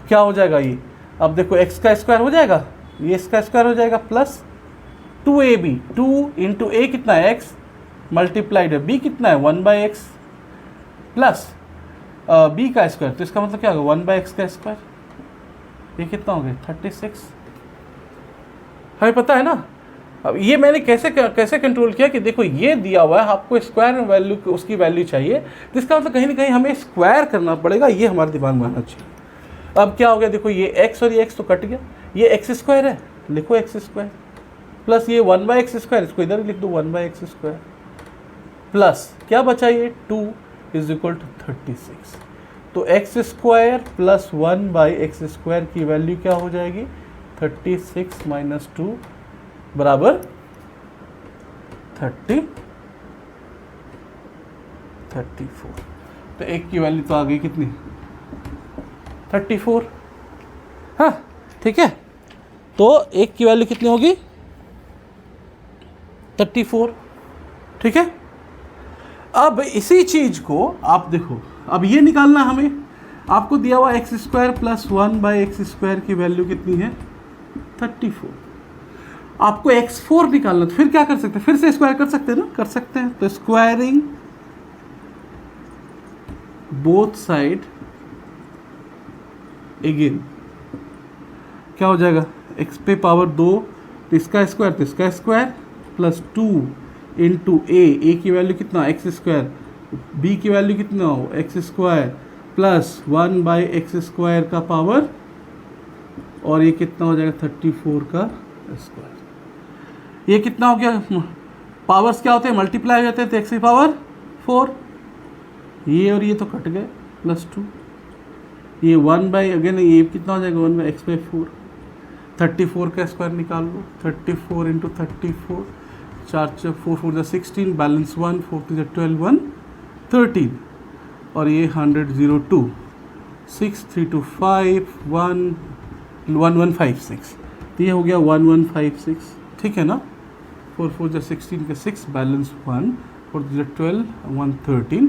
क्या हो जाएगा ये, अब देखो x का स्क्वायर हो जाएगा, ये इसका स्क्वायर हो जाएगा, प्लस 2ab, 2 इंटू a कितना है x मल्टीप्लाइड है, b कितना है 1/x प्लस b का स्क्वायर, तो इसका मतलब क्या होगा 1/x का स्क्वायर, ये कितना हो गया 36, हमें पता है ना। अब ये मैंने कैसे कंट्रोल किया कि देखो ये दिया हुआ है, आपको स्क्वायर में वैल्यू उसकी वैल्यू चाहिए, तो इसका मतलब कहीं ना कहीं हमें स्क्वायर करना पड़ेगा, ये हमारे दिमाग में आना चाहिए। अब क्या हो गया, देखो ये x और ये x तो कट गया, ये एक्स स्क्वायर है, लिखो एक्स स्क्वायर, प्लस ये 1/x स्क्वायर, इसको इधर लिख दो 1/x स्क्वायर, प्लस क्या बचा ये 2 इज इक्वल टू 36। तो x square plus 1/x square की वैल्यू क्या हो जाएगी 36 माइनस 2 बराबर 34। तो एक की वैल्यू तो आ गई कितनी, 34। हाँ ठीक है, तो एक की वैल्यू कितनी होगी, 34। ठीक है, अब इसी चीज को आप देखो, अब ये निकालना हमें, आपको दिया हुआ एक्स स्क्वायर प्लस 1/x² की वैल्यू कितनी है, 34। आपको x4 निकालना, तो फिर क्या कर सकते हैं, फिर से स्क्वायर कर सकते हैं ना, कर सकते हैं। तो स्क्वायरिंग बोथ साइड अगेन क्या हो जाएगा, x पे पावर 2, तो इसका स्क्वायर, तो इसका स्क्वायर प्लस 2 इंटू ए की वैल्यू कितना, x², b की वैल्यू कितना हो, x² प्लस 1/x² का पावर, और ये कितना हो जाएगा 34 का स्क्वायर। ये कितना हो गया, पावर्स क्या होते हैं, मल्टीप्लाई हो जाते हैं, तो x की पावर 4, ये और ये तो कट गए, प्लस 2, ये 1/, ये कितना हो जाएगा 1/x/4, 34 का स्क्वायर निकाल लो, 34 इंटू 34, 4 4 16, बैलेंस 1, 4 3 12, 1 13, और ये 100 02 6 3 2 5 1 1156, तो ये हो गया 1156। ठीक है ना, 4 4 16 के 6, बैलेंस 1, 4 3 12, 113,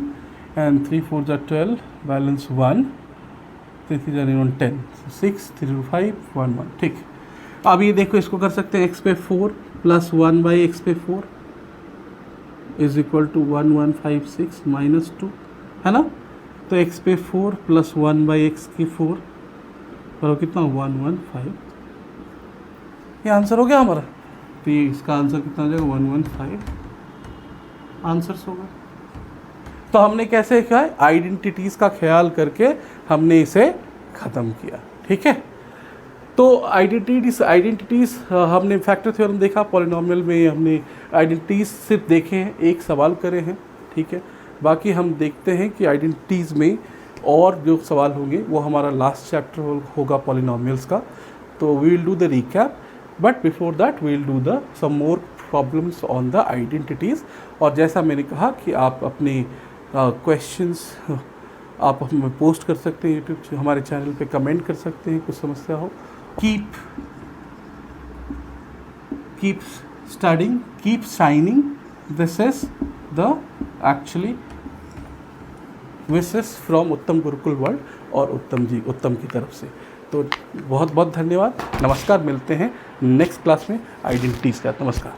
एंड 3 4 12, बैलेंस 1, 3 3 10, 6 3 5 1 1। ठीक, अब ये देखो, इसको कर सकते हैं x/4 plus 1/x/4 is equal to 1156 minus 2, है ना। तो x/4 प्लस 1/x/4 बराबर कितना, 115। ये आंसर हो गया हमारा। तो ये इसका आंसर कितना हो जाएगा, 115 आंसर्स होगा। तो हमने कैसे किया, आइडेंटिटीज़ का ख्याल करके हमने इसे ख़त्म किया। ठीक है, तो आइडेंटिटीज़ हमने फैक्टर थ्योरम देखा, पॉलिनोमियल में हमने आइडेंटिटीज़ सिर्फ देखे हैं, एक सवाल करे हैं। ठीक है, बाकी हम देखते हैं कि आइडेंटिटीज़ में और जो सवाल होंगे वो हमारा लास्ट चैप्टर होगा पॉलिनोमियल्स का। तो we will do the recap, but before that we will do the some more problems on the identities. और जैसा मैंने कहा कि आप अपने क्वेश्चंस आप हमें पोस्ट कर सकते हैं यूट्यूब, हमारे चैनल पे कमेंट कर सकते हैं, कुछ समस्या हो। keep studying, keep shining. This is the actually wishes from उत्तम गुरुकुल वर्ल्ड और उत्तम की तरफ से। तो बहुत बहुत धन्यवाद, नमस्कार, मिलते हैं नेक्स्ट क्लास में आइडेंटिटीज़ का। नमस्कार।